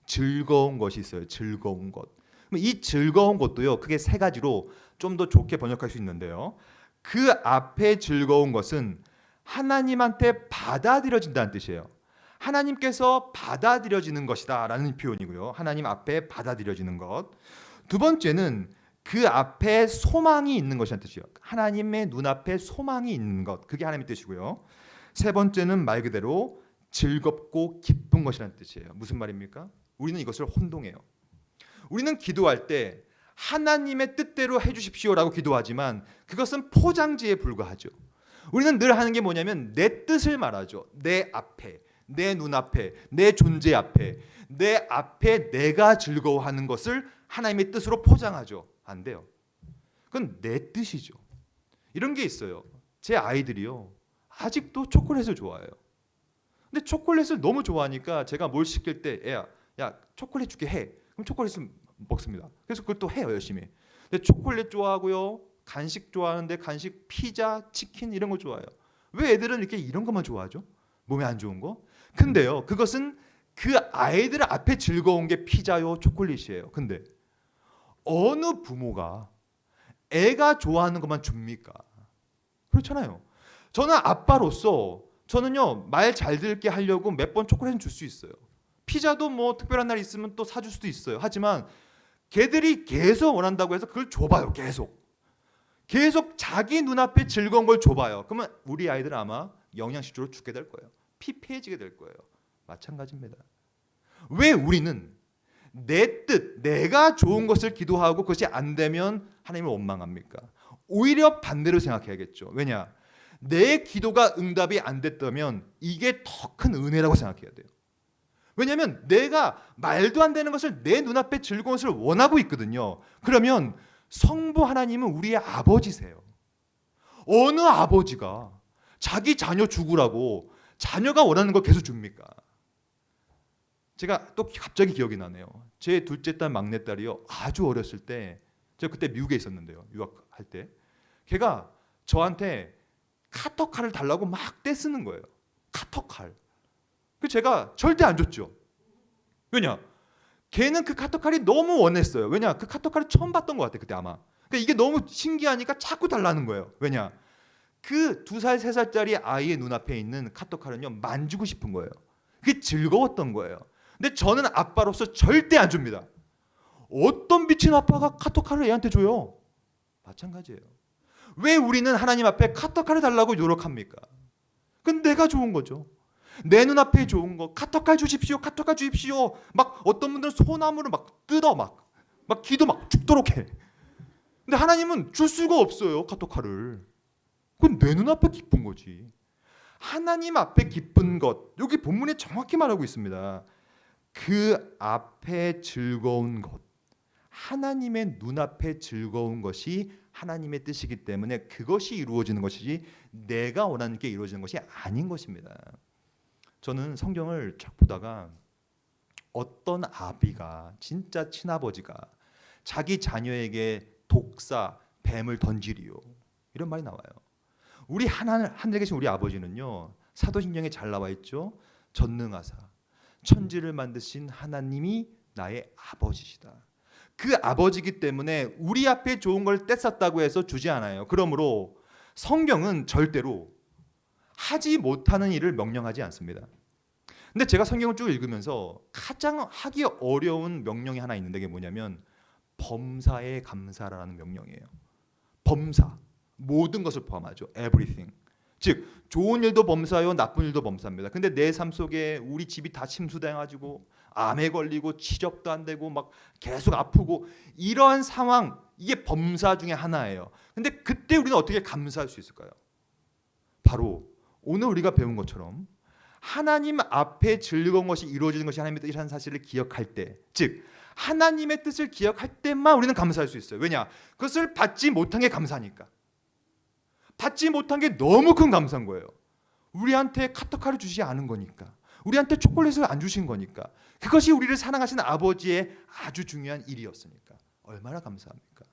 즐거운 것이 있어요. 즐거운 것. 이 즐거운 것도요, 크게 세 가지로 좀 더 좋게 번역할 수 있는데요. 그 앞에 즐거운 것은 하나님한테 받아들여진다는 뜻이에요. 하나님께서 받아들여지는 것이다 라는 표현이고요. 하나님 앞에 받아들여지는 것. 두 번째는 그 앞에 소망이 있는 것이라는 뜻이에요. 하나님의 눈앞에 소망이 있는 것. 그게 하나님의 뜻이고요. 세 번째는 말 그대로 즐겁고 기쁜 것이라는 뜻이에요. 무슨 말입니까? 우리는 이것을 혼동해요. 우리는 기도할 때 하나님의 뜻대로 해주십시오라고 기도하지만 그것은 포장지에 불과하죠. 우리는 늘 하는 게 뭐냐면 내 뜻을 말하죠. 내 앞에, 내 눈앞에, 내 존재 앞에, 내 앞에 내가 즐거워하는 것을 하나님의 뜻으로 포장하죠. 안 돼요. 그건 내 뜻이죠. 이런 게 있어요. 제 아이들이요, 아직도 초콜릿을 좋아해요. 근데 초콜릿을 너무 좋아하니까 제가 뭘 시킬 때 애야, 야 초콜릿 줄게 해. 그럼 초콜릿을 먹습니다. 그래서 그걸 또 해요, 열심히. 근데 초콜릿 좋아하고요, 간식 좋아하는데 간식, 피자, 치킨 이런 거 좋아해요. 왜 애들은 이렇게 이런 것만 좋아하죠? 몸에 안 좋은 거? 근데요, 그것은 그 아이들 앞에 즐거운 게 피자요, 초콜릿이에요. 근데 어느 부모가 애가 좋아하는 것만 줍니까? 그렇잖아요. 저는 아빠로서 저는요, 말 잘 들게 하려고 몇 번 초콜릿은 줄 수 있어요. 피자도 뭐 특별한 날 있으면 또 사줄 수도 있어요. 하지만 걔들이 계속 원한다고 해서 그걸 줘봐요. 계속 자기 눈앞에 즐거운 걸 줘봐요. 그러면 우리 아이들은 아마 영양실조로 죽게 될 거예요. 피폐해지게 될 거예요. 마찬가지입니다. 왜 우리는 내 뜻, 내가 좋은 것을 기도하고 그것이 안 되면 하나님을 원망합니까? 오히려 반대로 생각해야겠죠. 왜냐? 내 기도가 응답이 안 됐다면 이게 더 큰 은혜라고 생각해야 돼요. 왜냐하면 내가 말도 안 되는 것을 내 눈앞에 즐거운 것을 원하고 있거든요. 그러면 성부 하나님은 우리의 아버지세요. 어느 아버지가 자기 자녀 죽으라고 자녀가 원하는 걸 계속 줍니까? 제가 또 갑자기 기억이 나네요. 제 둘째 딸, 막내 딸이요, 아주 어렸을 때, 제가 그때 미국에 있었는데요, 유학할 때, 걔가 저한테 카터칼을 달라고 막 떼쓰는 거예요. 카터칼. 그 제가 절대 안 줬죠. 왜냐? 걔는 그 카토칼이 너무 원했어요. 왜냐? 그 카토칼을 처음 봤던 것 같아 그때 아마. 그러니까 이게 너무 신기하니까 자꾸 달라는 거예요. 왜냐? 그 2살, 3살짜리 아이의 눈앞에 있는 카토칼은요 만지고 싶은 거예요. 그게 즐거웠던 거예요. 근데 저는 아빠로서 절대 안 줍니다. 어떤 미친 아빠가 카토칼을 애한테 줘요? 마찬가지예요. 왜 우리는 하나님 앞에 카토칼을 달라고 요력합니까? 그건 내가 좋은 거죠. 내 눈앞에 좋은 거 카토칼 주십시오. 카토칼 주십시오. 막 어떤 분들은 소나무를 막 뜯어 막 기도 막 죽도록 해. 근데 하나님은 줄 수가 없어요. 카토칼을. 그건 내 눈앞에 기쁜 거지. 하나님 앞에 기쁜 것. 여기 본문에 정확히 말하고 있습니다. 그 앞에 즐거운 것. 하나님의 눈앞에 즐거운 것이 하나님의 뜻이기 때문에 그것이 이루어지는 것이지 내가 원하는 게 이루어지는 것이 아닌 것입니다. 저는 성경을 쫙 보다가 어떤 아비가 진짜 친아버지가 자기 자녀에게 독사, 뱀을 던지리요. 이런 말이 나와요. 우리 하늘에 계신 우리 아버지는요. 사도신경에 잘 나와 있죠. 전능하사 천지를 만드신 하나님이 나의 아버지시다. 그 아버지기 때문에 우리 앞에 좋은 걸 떼었다고 해서 주지 않아요. 그러므로 성경은 절대로 하지 못하는 일을 명령하지 않습니다. 근데 제가 성경을 쭉 읽으면서 가장 하기 어려운 명령이 하나 있는데 그게 뭐냐면 범사에 감사라는 명령이에요. 범사. 모든 것을 포함하죠. everything. 즉 좋은 일도 범사요, 나쁜 일도 범사입니다. 근데 내 삶 속에 우리 집이 다 침수당해가지고 암에 걸리고 취업도 안 되고 막 계속 아프고 이러한 상황 이게 범사 중에 하나예요. 근데 그때 우리는 어떻게 감사할 수 있을까요? 바로 오늘 우리가 배운 것처럼 하나님 앞에 즐거운 것이 이루어지는 것이 하나님의 뜻이라는 사실을 기억할 때, 즉 하나님의 뜻을 기억할 때만 우리는 감사할 수 있어요. 왜냐? 그것을 받지 못한 게 감사니까. 받지 못한 게 너무 큰 감사인 거예요. 우리한테 카토카를 주지 않은 거니까. 우리한테 초콜릿을 안 주신 거니까. 그것이 우리를 사랑하시는 아버지의 아주 중요한 일이었으니까. 얼마나 감사합니까?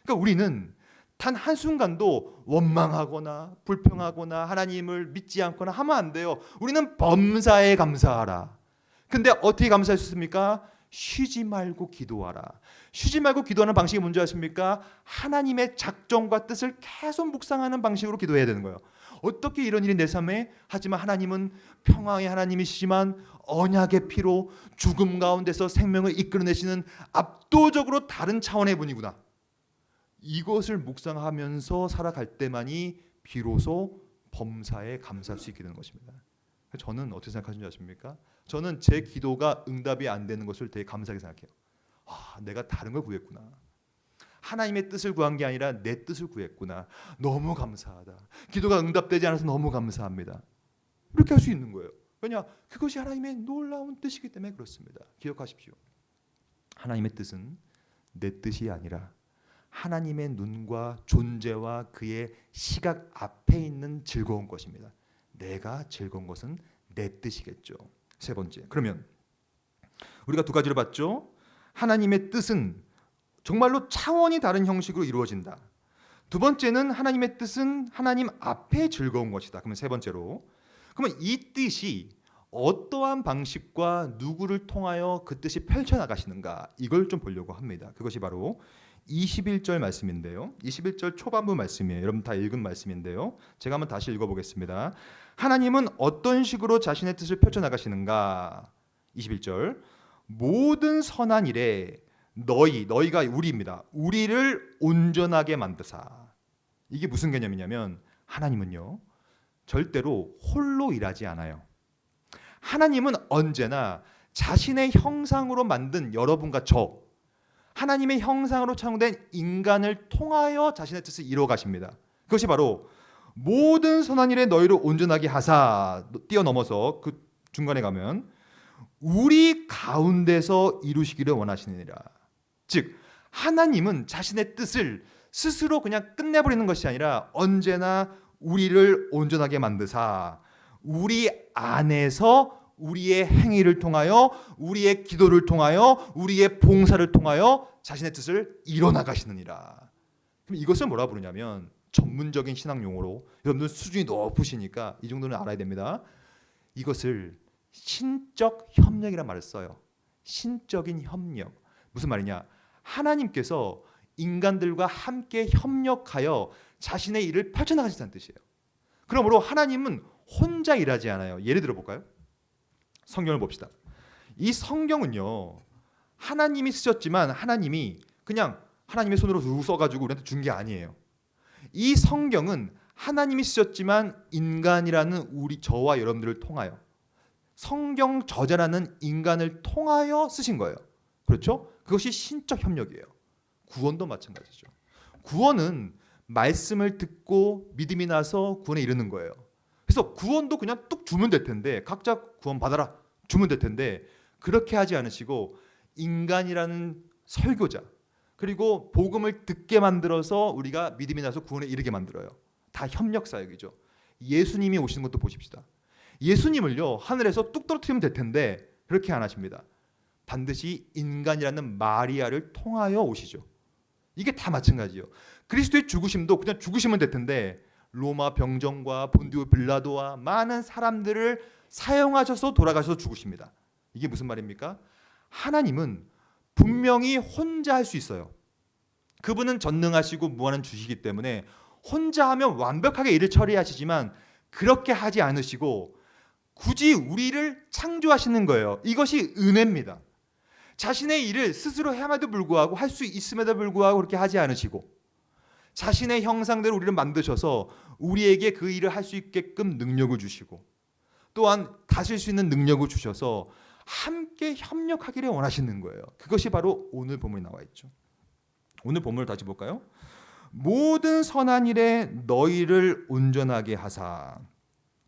그러니까 우리는 단 한순간도 원망하거나 불평하거나 하나님을 믿지 않거나 하면 안 돼요. 우리는 범사에 감사하라. 근데 어떻게 감사할 수 있습니까? 쉬지 말고 기도하라. 쉬지 말고 기도하는 방식이 뭔지 아십니까? 하나님의 작정과 뜻을 계속 묵상하는 방식으로 기도해야 되는 거예요. 어떻게 이런 일이 내 삶에? 하지만 하나님은 평화의 하나님이시지만 언약의 피로 죽음 가운데서 생명을 이끌어내시는 압도적으로 다른 차원의 분이구나. 이것을 묵상하면서 살아갈 때만이 비로소 범사에 감사할 수 있게 되는 것입니다. 저는 어떻게 생각하시는지 아십니까? 저는 제 기도가 응답이 안 되는 것을 되게 감사하게 생각해요. 내가 다른 걸 구했구나. 하나님의 뜻을 구한 게 아니라 내 뜻을 구했구나. 너무 감사하다. 기도가 응답되지 않아서 너무 감사합니다. 이렇게 할 수 있는 거예요. 왜냐? 그것이 하나님의 놀라운 뜻이기 때문에 그렇습니다. 기억하십시오. 하나님의 뜻은 내 뜻이 아니라 하나님의 눈과 존재와 그의 시각 앞에 있는 즐거운 것입니다. 내가 즐거운 것은 내 뜻이겠죠. 세 번째. 그러면 우리가 두 가지를 봤죠. 하나님의 뜻은 정말로 차원이 다른 형식으로 이루어진다. 두 번째는 하나님의 뜻은 하나님 앞에 즐거운 것이다. 그러면 세 번째로. 그러면 이 뜻이 어떠한 방식과 누구를 통하여 그 뜻이 펼쳐나가시는가 이걸 좀 보려고 합니다. 그것이 바로 21절 말씀인데요. 21절 초반부 말씀이에요. 여러분 다 읽은 말씀인데요. 제가 한번 다시 읽어보겠습니다. 하나님은 어떤 식으로 자신의 뜻을 펼쳐나가시는가? 21절 모든 선한 일에 너희가 우리입니다. 우리를 온전하게 만드사. 이게 무슨 개념이냐면 하나님은요 절대로 홀로 일하지 않아요. 하나님은 언제나 자신의 형상으로 만든 여러분과 저 하나님의 형상으로 창조된 인간을 통하여 자신의 뜻을 이루어 가십니다. 그것이 바로 모든 선한 일에 너희를 온전하게 하사 뛰어넘어서 그 중간에 가면 우리 가운데서 이루시기를 원하시느니라. 즉 하나님은 자신의 뜻을 스스로 그냥 끝내버리는 것이 아니라 언제나 우리를 온전하게 만드사 우리 안에서 우리의 행위를 통하여 우리의 기도를 통하여 우리의 봉사를 통하여 자신의 뜻을 이뤄나가시느니라. 그럼 이것을 뭐라 부르냐면 전문적인 신학 용어로 여러분들 수준이 높으시니까 이 정도는 알아야 됩니다. 이것을 신적 협력이란 말을 써요. 신적인 협력. 무슨 말이냐? 하나님께서 인간들과 함께 협력하여 자신의 일을 펼쳐나가신다는 뜻이에요. 그러므로 하나님은 혼자 일하지 않아요. 예를 들어 볼까요? 성경을 봅시다. 이 성경은요, 하나님이 쓰셨지만 하나님이 그냥 하나님의 손으로 쭉 써가지고 우리한테 준 게 아니에요. 이 성경은 하나님이 쓰셨지만 인간이라는 저와 여러분들을 통하여, 성경 저자라는 인간을 통하여 쓰신 거예요. 그렇죠? 그것이 신적 협력이에요. 구원도 마찬가지죠. 구원은 말씀을 듣고 믿음이 나서 구원에 이르는 거예요. 그래서 구원도 그냥 뚝 주면 될 텐데, 각자 구원 받아라 주면 될 텐데, 그렇게 하지 않으시고 인간이라는 설교자, 그리고 복음을 듣게 만들어서 우리가 믿음이 나서 구원에 이르게 만들어요. 다 협력 사역이죠. 예수님이 오시는 것도 보십시다. 예수님을요, 하늘에서 뚝 떨어뜨리면 될 텐데 그렇게 안 하십니다. 반드시 인간이라는 마리아를 통하여 오시죠. 이게 다 마찬가지예요. 그리스도의 죽으심도 그냥 죽으시면 될 텐데 로마 병정과 본디오 빌라도와 많은 사람들을 사용하셔서 돌아가셔서 죽으십니다. 이게 무슨 말입니까? 하나님은 분명히 혼자 할 수 있어요. 그분은 전능하시고 무한한 주시기 때문에 혼자 하면 완벽하게 일을 처리하시지만 그렇게 하지 않으시고 굳이 우리를 창조하시는 거예요. 이것이 은혜입니다. 자신의 일을 스스로 해야만도 불구하고, 할 수 있음에도 불구하고 그렇게 하지 않으시고 자신의 형상대로 우리를 만드셔서 우리에게 그 일을 할 수 있게끔 능력을 주시고 또한 다실 수 있는 능력을 주셔서 함께 협력하기를 원하시는 거예요. 그것이 바로 오늘 본문에 나와 있죠. 오늘 본문을 다시 볼까요? 모든 선한 일에 너희를 온전하게 하사.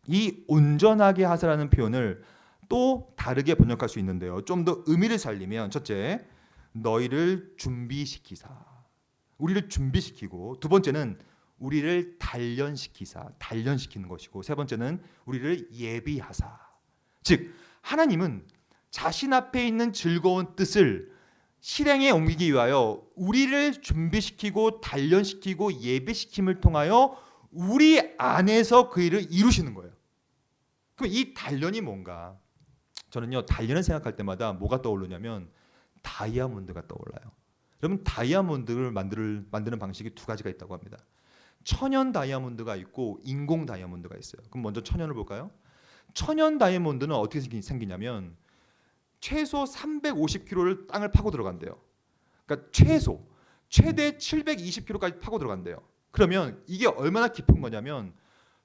이 온전하게 하사라는 표현을 또 다르게 번역할 수 있는데요. 좀 더 의미를 살리면, 첫째, 너희를 준비시키사. 우리를 준비시키고, 두 번째는 우리를 단련시키사, 단련시키는 것이고, 세 번째는 우리를 예비하사. 즉 하나님은 자신 앞에 있는 즐거운 뜻을 실행에 옮기기 위하여 우리를 준비시키고 단련시키고 예비시킴을 통하여 우리 안에서 그 일을 이루시는 거예요. 그럼 이 단련이 뭔가? 저는요, 단련을 생각할 때마다 뭐가 떠오르냐면 다이아몬드가 떠올라요. 여러분, 다이아몬드를 만드는 방식이 두 가지가 있다고 합니다. 천연 다이아몬드가 있고 인공 다이아몬드가 있어요. 그럼 먼저 천연을 볼까요? 천연 다이아몬드는 어떻게 생기냐면 최소 350km를 땅을 파고 들어간대요. 그러니까 최대 720km까지 파고 들어간대요. 그러면 이게 얼마나 깊은 거냐면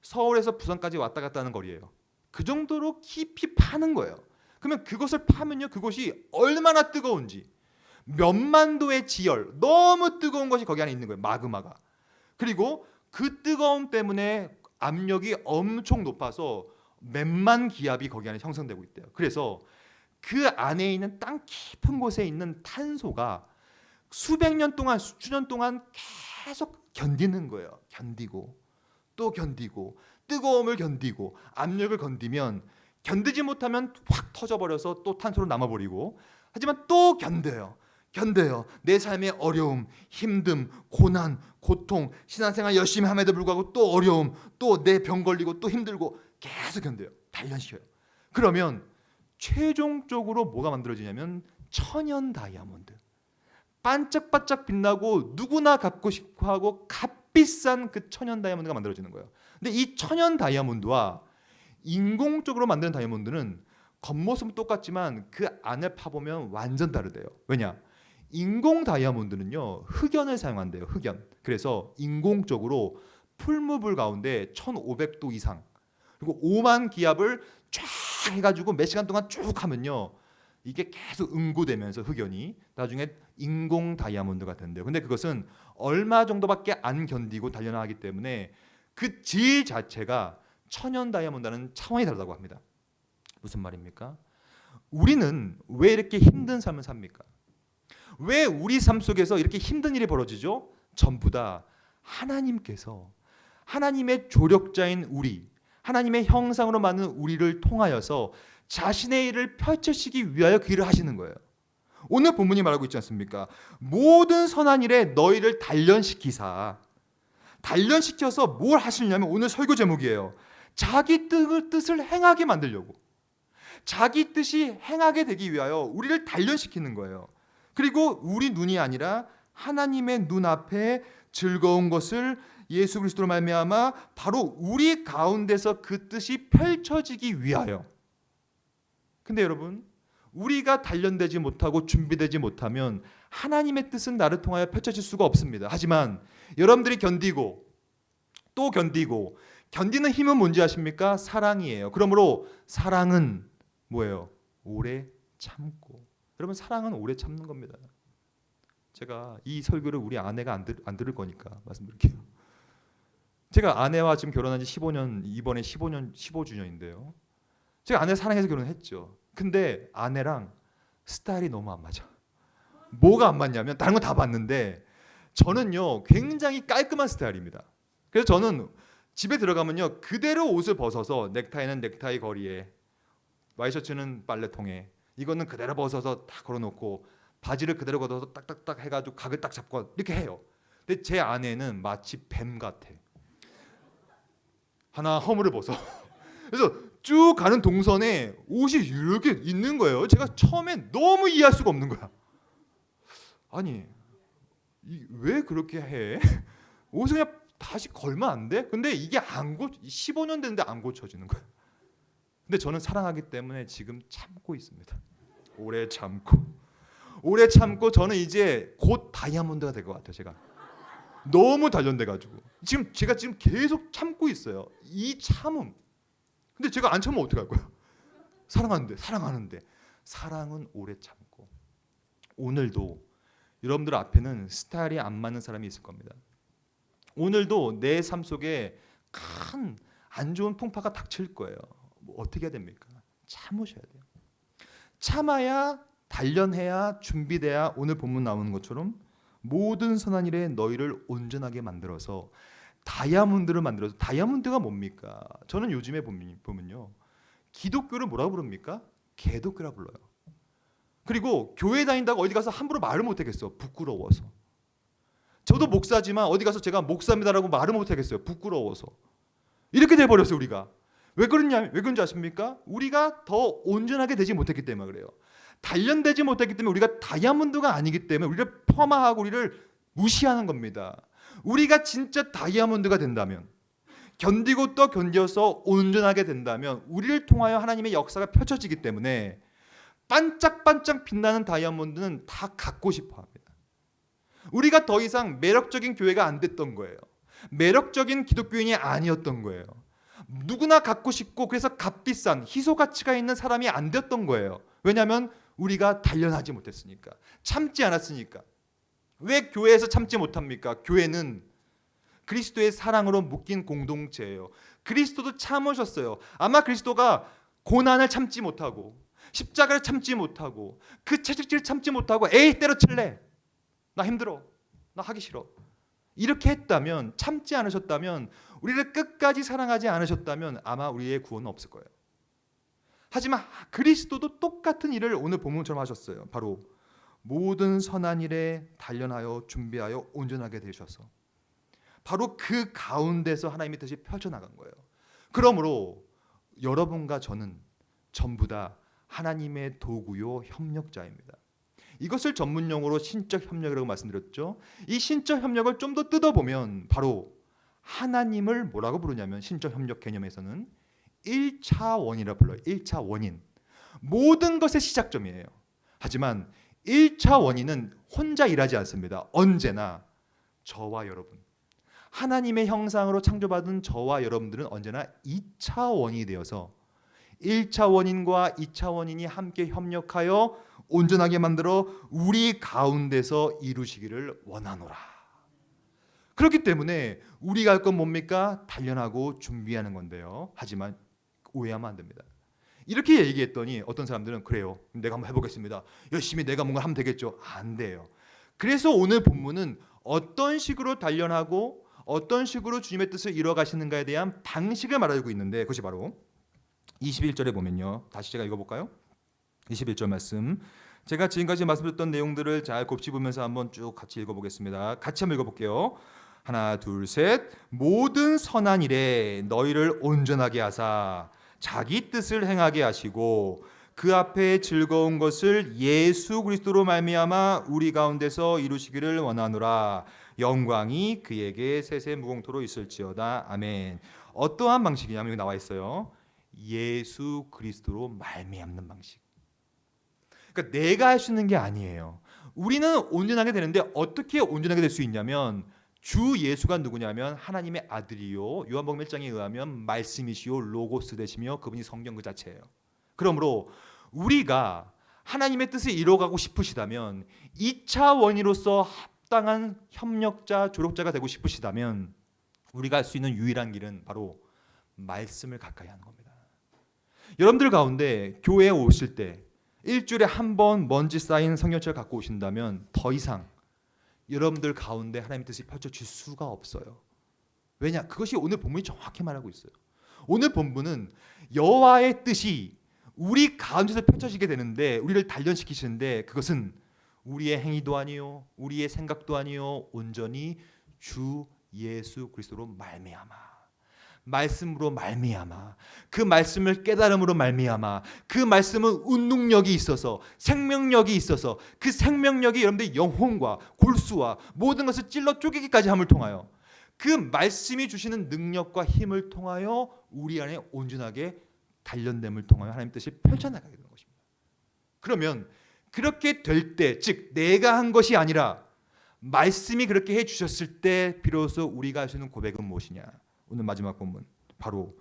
서울에서 부산까지 왔다 갔다 하는 거리예요. 그 정도로 깊이 파는 거예요. 그러면 그것을 파면요, 그것이 얼마나 뜨거운지, 몇만 도의 지열, 너무 뜨거운 것이 거기 안에 있는 거예요. 마그마가. 그리고 그 뜨거움 때문에 압력이 엄청 높아서 몇만 기압이 거기 안에 형성되고 있대요. 그래서 그 안에 있는 땅 깊은 곳에 있는 탄소가 수백 년 동안, 수천 년 동안 계속 견디는 거예요. 견디고 또 견디고 뜨거움을 견디고 압력을 견디면 견디지 못하면 확 터져버려서 또 탄소로 남아버리고, 하지만 또 견뎌요. 내 삶의 어려움, 힘듦, 고난, 고통, 신앙생활 열심히 함에도 불구하고 또 어려움, 또 내 병 걸리고 또 힘들고 계속 견뎌요. 단련시켜요. 그러면 최종적으로 뭐가 만들어지냐면 천연 다이아몬드. 반짝반짝 빛나고 누구나 갖고 싶어 하고 값비싼 그 천연 다이아몬드가 만들어지는 거예요. 근데 이 천연 다이아몬드와 인공적으로 만드는 다이아몬드는 겉모습은 똑같지만 그 안을 파보면 완전 다르대요. 왜냐? 인공 다이아몬드는요, 흑연을 사용한대요. 흑연. 그래서 인공적으로 풀무불 가운데 1500도 이상 그리고 5만 기압을 쫙 해가지고 몇 시간 동안 쭉 하면요, 이게 계속 응고되면서 흑연이 나중에 인공 다이아몬드가 된대요. 근데 그것은 얼마 정도밖에 안 견디고 단련하기 때문에 그 질 자체가 천연 다이아몬드와는 차원이 다르다고 합니다. 무슨 말입니까? 우리는 왜 이렇게 힘든 삶을 삽니까? 왜 우리 삶 속에서 이렇게 힘든 일이 벌어지죠? 전부 다 하나님께서 하나님의 조력자인 우리, 하나님의 형상으로 만든 우리를 통하여서 자신의 일을 펼치시기 위하여 그 일을 하시는 거예요. 오늘 본문이 말하고 있지 않습니까? 모든 선한 일에 너희를 단련시키사. 단련시켜서 뭘 하시냐면 오늘 설교 제목이에요. 자기 뜻을 행하게 만들려고. 자기 뜻이 행하게 되기 위하여 우리를 단련시키는 거예요. 그리고 우리 눈이 아니라 하나님의 눈앞에 즐거운 것을 예수 그리스도로 말미암아 바로 우리 가운데서 그 뜻이 펼쳐지기 위하여. 근데 여러분, 우리가 단련되지 못하고 준비되지 못하면 하나님의 뜻은 나를 통하여 펼쳐질 수가 없습니다. 하지만 여러분들이 견디고 또 견디고, 견디는 힘은 뭔지 아십니까? 사랑이에요. 그러므로 사랑은 뭐예요? 오래 참고. 여러분, 사랑은 오래 참는 겁니다. 제가 이 설교를 우리 아내가 안 들을 거니까 말씀드릴게요. 제가 아내와 지금 결혼한 지 15년, 이번에 15주년인데요. 제가 아내 사랑해서 결혼했죠. 근데 아내랑 스타일이 너무 안 맞아. 뭐가 안 맞냐면, 다른 건 다 봤는데 저는요 굉장히 깔끔한 스타일입니다. 그래서 저는 집에 들어가면요 그대로 옷을 벗어서, 넥타이는 넥타이 거리에, 와이셔츠는 빨래통에, 이거는 그대로 벗어서 딱 걸어놓고, 바지를 그대로 걷어서 딱딱딱 해가지고 각을 딱 잡고 이렇게 해요. 근데 제 아내는 마치 뱀 같아. 하나 허물을 벗어. 그래서 쭉 가는 동선에 옷이 이렇게 있는 거예요. 제가 처음엔 너무 이해할 수가 없는 거야. 아니, 왜 그렇게 해? 옷을 그냥 다시 걸면 안 돼? 근데 이게 15년 됐는데 안 고쳐지는 거야. 근데 저는 사랑하기 때문에 지금 참고 있습니다. 오래 참고 저는 이제 곧 다이아몬드가 될 것 같아요. 제가 너무 단련돼가지고 제가 지금 계속 참고 있어요. 이 참음. 근데 제가 안 참으면 어떡할 거야? 사랑하는데 사랑은 오래 참고. 오늘도 여러분들 앞에는 스타일이 안 맞는 사람이 있을 겁니다. 오늘도 내 삶 속에 큰 안 좋은 풍파가 닥칠 거예요. 뭐 어떻게 해야 됩니까? 참으셔야 돼요. 참아야, 단련해야, 준비돼야 오늘 본문 나오는 것처럼 모든 선한 일에 너희를 온전하게 만들어서 다이아몬드를 만들어서. 다이아몬드가 뭡니까? 저는 요즘에 보면요 기독교를 뭐라고 부릅니까? 개독교라 불러요. 그리고 교회 다닌다고 어디 가서 함부로 말을 못하겠어. 부끄러워서. 저도 목사지만 어디 가서 제가 목사입니다라고 말을 못하겠어요. 부끄러워서. 이렇게 돼버렸어요. 우리가 왜 그런지 아십니까? 우리가 더 온전하게 되지 못했기 때문에 그래요. 단련되지 못했기 때문에, 우리가 다이아몬드가 아니기 때문에 우리를 폄하하고 우리를 무시하는 겁니다. 우리가 진짜 다이아몬드가 된다면, 견디고 또 견뎌서 온전하게 된다면 우리를 통하여 하나님의 역사가 펼쳐지기 때문에 반짝반짝 빛나는 다이아몬드는 다 갖고 싶어 합니다. 우리가 더 이상 매력적인 교회가 안 됐던 거예요. 매력적인 기독교인이 아니었던 거예요. 누구나 갖고 싶고, 그래서 값비싼 희소 가치가 있는 사람이 안 됐던 거예요. 왜냐하면 우리가 단련하지 못했으니까, 참지 않았으니까. 왜 교회에서 참지 못합니까? 교회는 그리스도의 사랑으로 묶인 공동체예요. 그리스도도 참으셨어요. 아마 그리스도가 고난을 참지 못하고, 십자가를 참지 못하고, 그 채찍질을 참지 못하고, 에이 때려칠래, 나 힘들어, 나 하기 싫어, 이렇게 했다면, 참지 않으셨다면, 우리를 끝까지 사랑하지 않으셨다면 아마 우리의 구원은 없을 거예요. 하지만 그리스도도 똑같은 일을 오늘 본문처럼 하셨어요. 바로 모든 선한 일에 단련하여 준비하여 온전하게 되셔서 바로 그 가운데서 하나님의 뜻이 펼쳐나간 거예요. 그러므로 여러분과 저는 전부 다 하나님의 도구요 협력자입니다. 이것을 전문용어로 신적 협력이라고 말씀드렸죠. 이 신적 협력을 좀 더 뜯어보면 바로 하나님을 뭐라고 부르냐면, 신적 협력 개념에서는 1차 원이라 불러요. 1차 원인. 모든 것의 시작점이에요. 하지만 1차 원인은 혼자 일하지 않습니다. 언제나 저와 여러분, 하나님의 형상으로 창조받은 저와 여러분들은 언제나 2차 원인이 되어서 1차 원인과 2차 원인이 함께 협력하여 온전하게 만들어 우리 가운데서 이루시기를 원하노라. 그렇기 때문에 우리가 할 건 뭡니까? 단련하고 준비하는 건데요. 하지만 오해하면 안 됩니다. 이렇게 얘기했더니 어떤 사람들은 그래요, 내가 한번 해보겠습니다, 열심히 내가 뭔가 하면 되겠죠. 안 돼요. 그래서 오늘 본문은 어떤 식으로 단련하고 어떤 식으로 주님의 뜻을 이뤄가시는가에 대한 방식을 말해주고 있는데, 그것이 바로 21절에 보면요, 다시 제가 읽어볼까요? 21절 말씀, 제가 지금까지 말씀드렸던 내용들을 잘 곱씹으면서 한번 쭉 같이 읽어보겠습니다. 같이 한번 읽어볼게요. 하나 둘 셋. 모든 선한 일에 너희를 온전하게 하사 자기 뜻을 행하게 하시고 그 앞에 즐거운 것을 예수 그리스도로 말미암아 우리 가운데서 이루시기를 원하노라. 영광이 그에게 세세무공토로 있을지어다. 아멘. 어떠한 방식이냐면 여기 나와 있어요. 예수 그리스도로 말미암는 방식. 그러니까 내가 할 수 있는 게 아니에요. 우리는 온전하게 되는데 어떻게 온전하게 될 수 있냐면 주 예수가 누구냐면 하나님의 아들이요 요한복음 1장에 의하면 말씀이시요 로고스 되시며 그분이 성경 그 자체예요. 그러므로 우리가 하나님의 뜻을 이뤄가고 싶으시다면 2차 원인으로서 합당한 협력자, 조력자가 되고 싶으시다면 우리가 할 수 있는 유일한 길은 바로 말씀을 가까이 하는 겁니다. 여러분들 가운데 교회에 오실 때 일주일에 한 번 먼지 쌓인 성경책을 갖고 오신다면 더 이상 여러분들 가운데 하나님의 뜻이 펼쳐질 수가 없어요. 왜냐? 그것이 오늘 본문이 정확히 말하고 있어요. 오늘 본문은 여호와의 뜻이 우리 가운데서 펼쳐지게 되는데 우리를 단련시키시는데 그것은 우리의 행위도 아니요 우리의 생각도 아니요 온전히 주 예수 그리스도로 말미암아 말씀으로 말미암아 그 말씀을 깨달음으로 말미암아 그 말씀은 운능력이 있어서 생명력이 있어서 그 생명력이 여러분들의 영혼과 골수와 모든 것을 찔러 쪼개기까지 함을 통하여 그 말씀이 주시는 능력과 힘을 통하여 우리 안에 온전하게 단련됨을 통하여 하나님 뜻이 펼쳐나가게 되는 것입니다. 그러면 그렇게 될 때, 즉 내가 한 것이 아니라 말씀이 그렇게 해주셨을 때 비로소 우리가 할 수 있는 고백은 무엇이냐? 오늘 마지막 본문 바로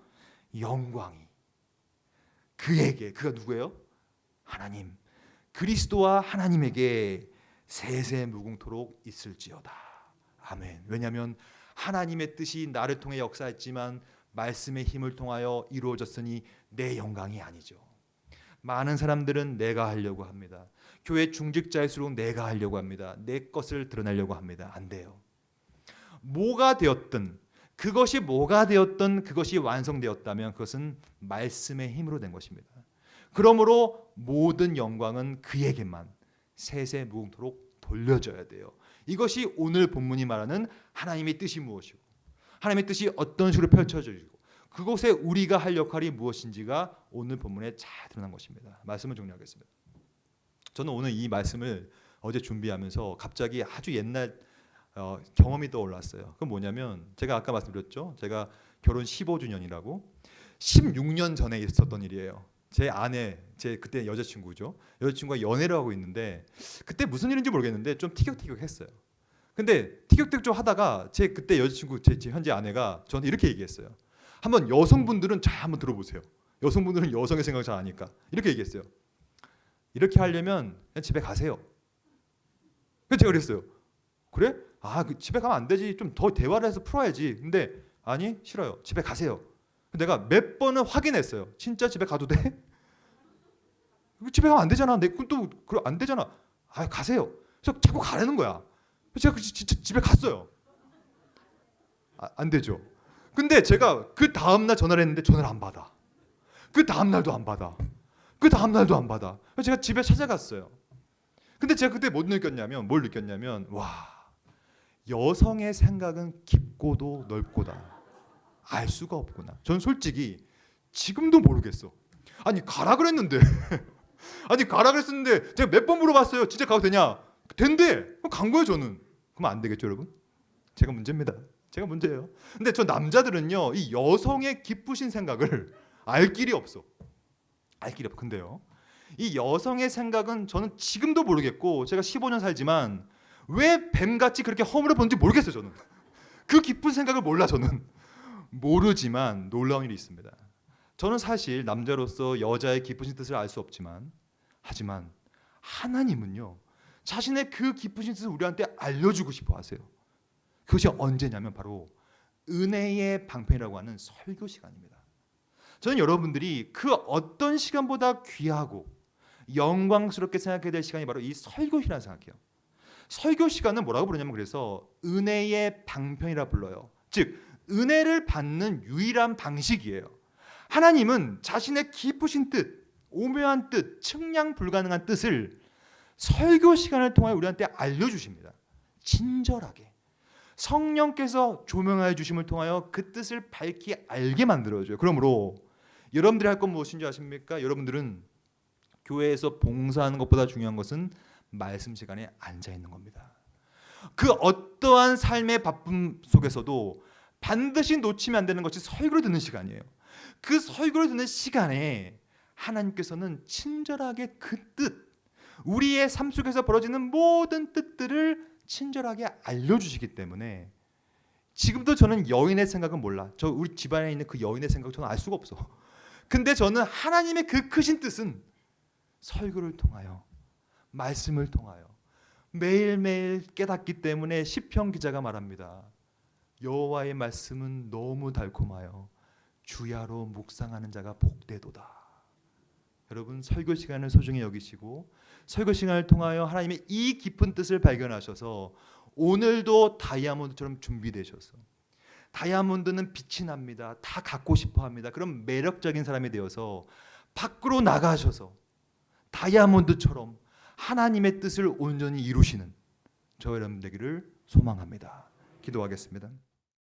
영광이 그에게 그가 누구예요? 하나님 그리스도와 하나님에게 세세무궁토록 있을지어다. 아멘. 왜냐하면 하나님의 뜻이 나를 통해 역사했지만 말씀의 힘을 통하여 이루어졌으니 내 영광이 아니죠. 많은 사람들은 내가 하려고 합니다. 교회 중직자일수록 내가 하려고 합니다. 내 것을 드러내려고 합니다. 안 돼요. 뭐가 되었든 그것이 뭐가 되었든 그것이 완성되었다면 그것은 말씀의 힘으로 된 것입니다. 그러므로 모든 영광은 그에게만 세세무궁토록 돌려져야 돼요. 이것이 오늘 본문이 말하는 하나님의 뜻이 무엇이고 하나님의 뜻이 어떤 식으로 펼쳐지고 그곳에 우리가 할 역할이 무엇인지가 오늘 본문에 잘 드러난 것입니다. 말씀을 정리하겠습니다. 저는 오늘 이 말씀을 어제 준비하면서 갑자기 아주 옛날 경험이 떠올랐어요. 그건 뭐냐면 제가 아까 말씀드렸죠. 제가 결혼 15주년이라고 16년 전에 있었던 일이에요. 제 아내, 제 그때 여자친구죠. 여자친구가 연애를 하고 있는데 그때 무슨 일인지 모르겠는데 좀 티격태격했어요. 근데 티격태격 좀 하다가 제 그때 여자친구, 제 현재 아내가 저한테 이렇게 얘기했어요. 한번 여성분들은 잘 한번 들어보세요. 여성분들은 여성의 생각을 잘 아니까 이렇게 얘기했어요. 이렇게 하려면 그냥 집에 가세요. 그래서 제가 그랬어요. 그래? 그 집에 가면 안 되지. 좀 더 대화를 해서 풀어야지. 근데 아니 싫어요. 집에 가세요. 내가 몇 번은 확인했어요. 진짜 집에 가도 돼? 집에 가면 안 되잖아. 또 안 되잖아. 가세요. 그래서 자꾸 가라는 거야. 제가 진짜 집에 갔어요. 안 되죠. 근데 제가 그 다음날 전화를 했는데 전화를 안 받아. 그 다음날도 안 받아. 그 다음날도 안 받아. 그래서 제가 집에 찾아갔어요. 근데 제가 그때 뭘 느꼈냐면 와, 여성의 생각은 깊고도 넓고다. 알 수가 없구나. 전 솔직히 지금도 모르겠어. 아니 가라 그랬는데 가라 그랬는데 제가 몇 번 물어봤어요. 진짜 가도 되냐? 된대. 그럼 간 거예요 저는. 그럼 안 되겠죠 여러분? 제가 문제입니다. 제가 문제예요. 근데 저 남자들은요 이 여성의 깊으신 생각을 알 길이 없어. 근데요 이 여성의 생각은 저는 지금도 모르겠고 제가 15년 살지만 왜 뱀같이 그렇게 허물어 보는지 모르겠어요 저는. 그 깊은 생각을 몰라 저는. 모르지만 놀라운 일이 있습니다. 저는 사실 남자로서 여자의 깊으신 뜻을 알 수 없지만 하지만 하나님은요 자신의 그 깊으신 뜻을 우리한테 알려주고 싶어 하세요. 그것이 언제냐면 바로 은혜의 방편이라고 하는 설교 시간입니다. 저는 여러분들이 그 어떤 시간보다 귀하고 영광스럽게 생각해야 될 시간이 바로 이 설교 시간이라고 생각해요. 설교 시간은 뭐라고 부르냐면 그래서 은혜의 방편이라 불러요. 즉 은혜를 받는 유일한 방식이에요. 하나님은 자신의 깊으신 뜻, 오묘한 뜻, 측량 불가능한 뜻을 설교 시간을 통해 우리한테 알려주십니다. 친절하게 성령께서 조명하여 주심을 통하여 그 뜻을 밝히 알게 만들어줘요. 그러므로 여러분들이 할 건 무엇인지 아십니까? 여러분들은 교회에서 봉사하는 것보다 중요한 것은 말씀 시간에 앉아 있는 겁니다. 그 어떠한 삶의 바쁨 속에서도 반드시 놓치면 안 되는 것이 설교를 듣는 시간이에요. 그 설교를 듣는 시간에 하나님께서는 친절하게 그 뜻, 우리의 삶 속에서 벌어지는 모든 뜻들을 친절하게 알려주시기 때문에 지금도 저는 여인의 생각은 몰라. 저 우리 집안에 있는 그 여인의 생각 저는 알 수가 없어. 근데 저는 하나님의 그 크신 뜻은 설교를 통하여, 말씀을 통하여 매일매일 깨닫기 때문에 시편 기자가 말합니다. 여호와의 말씀은 너무 달콤하여 주야로 묵상하는 자가 복되도다. 여러분, 설교 시간을 소중히 여기시고 설교 시간을 통하여 하나님의 이 깊은 뜻을 발견하셔서 오늘도 다이아몬드처럼 준비되셔서, 다이아몬드는 빛이 납니다. 다 갖고 싶어 합니다. 그럼 매력적인 사람이 되어서 밖으로 나가셔서 다이아몬드처럼 하나님의 뜻을 온전히 이루시는 저 여러분 되기를 소망합니다. 기도하겠습니다.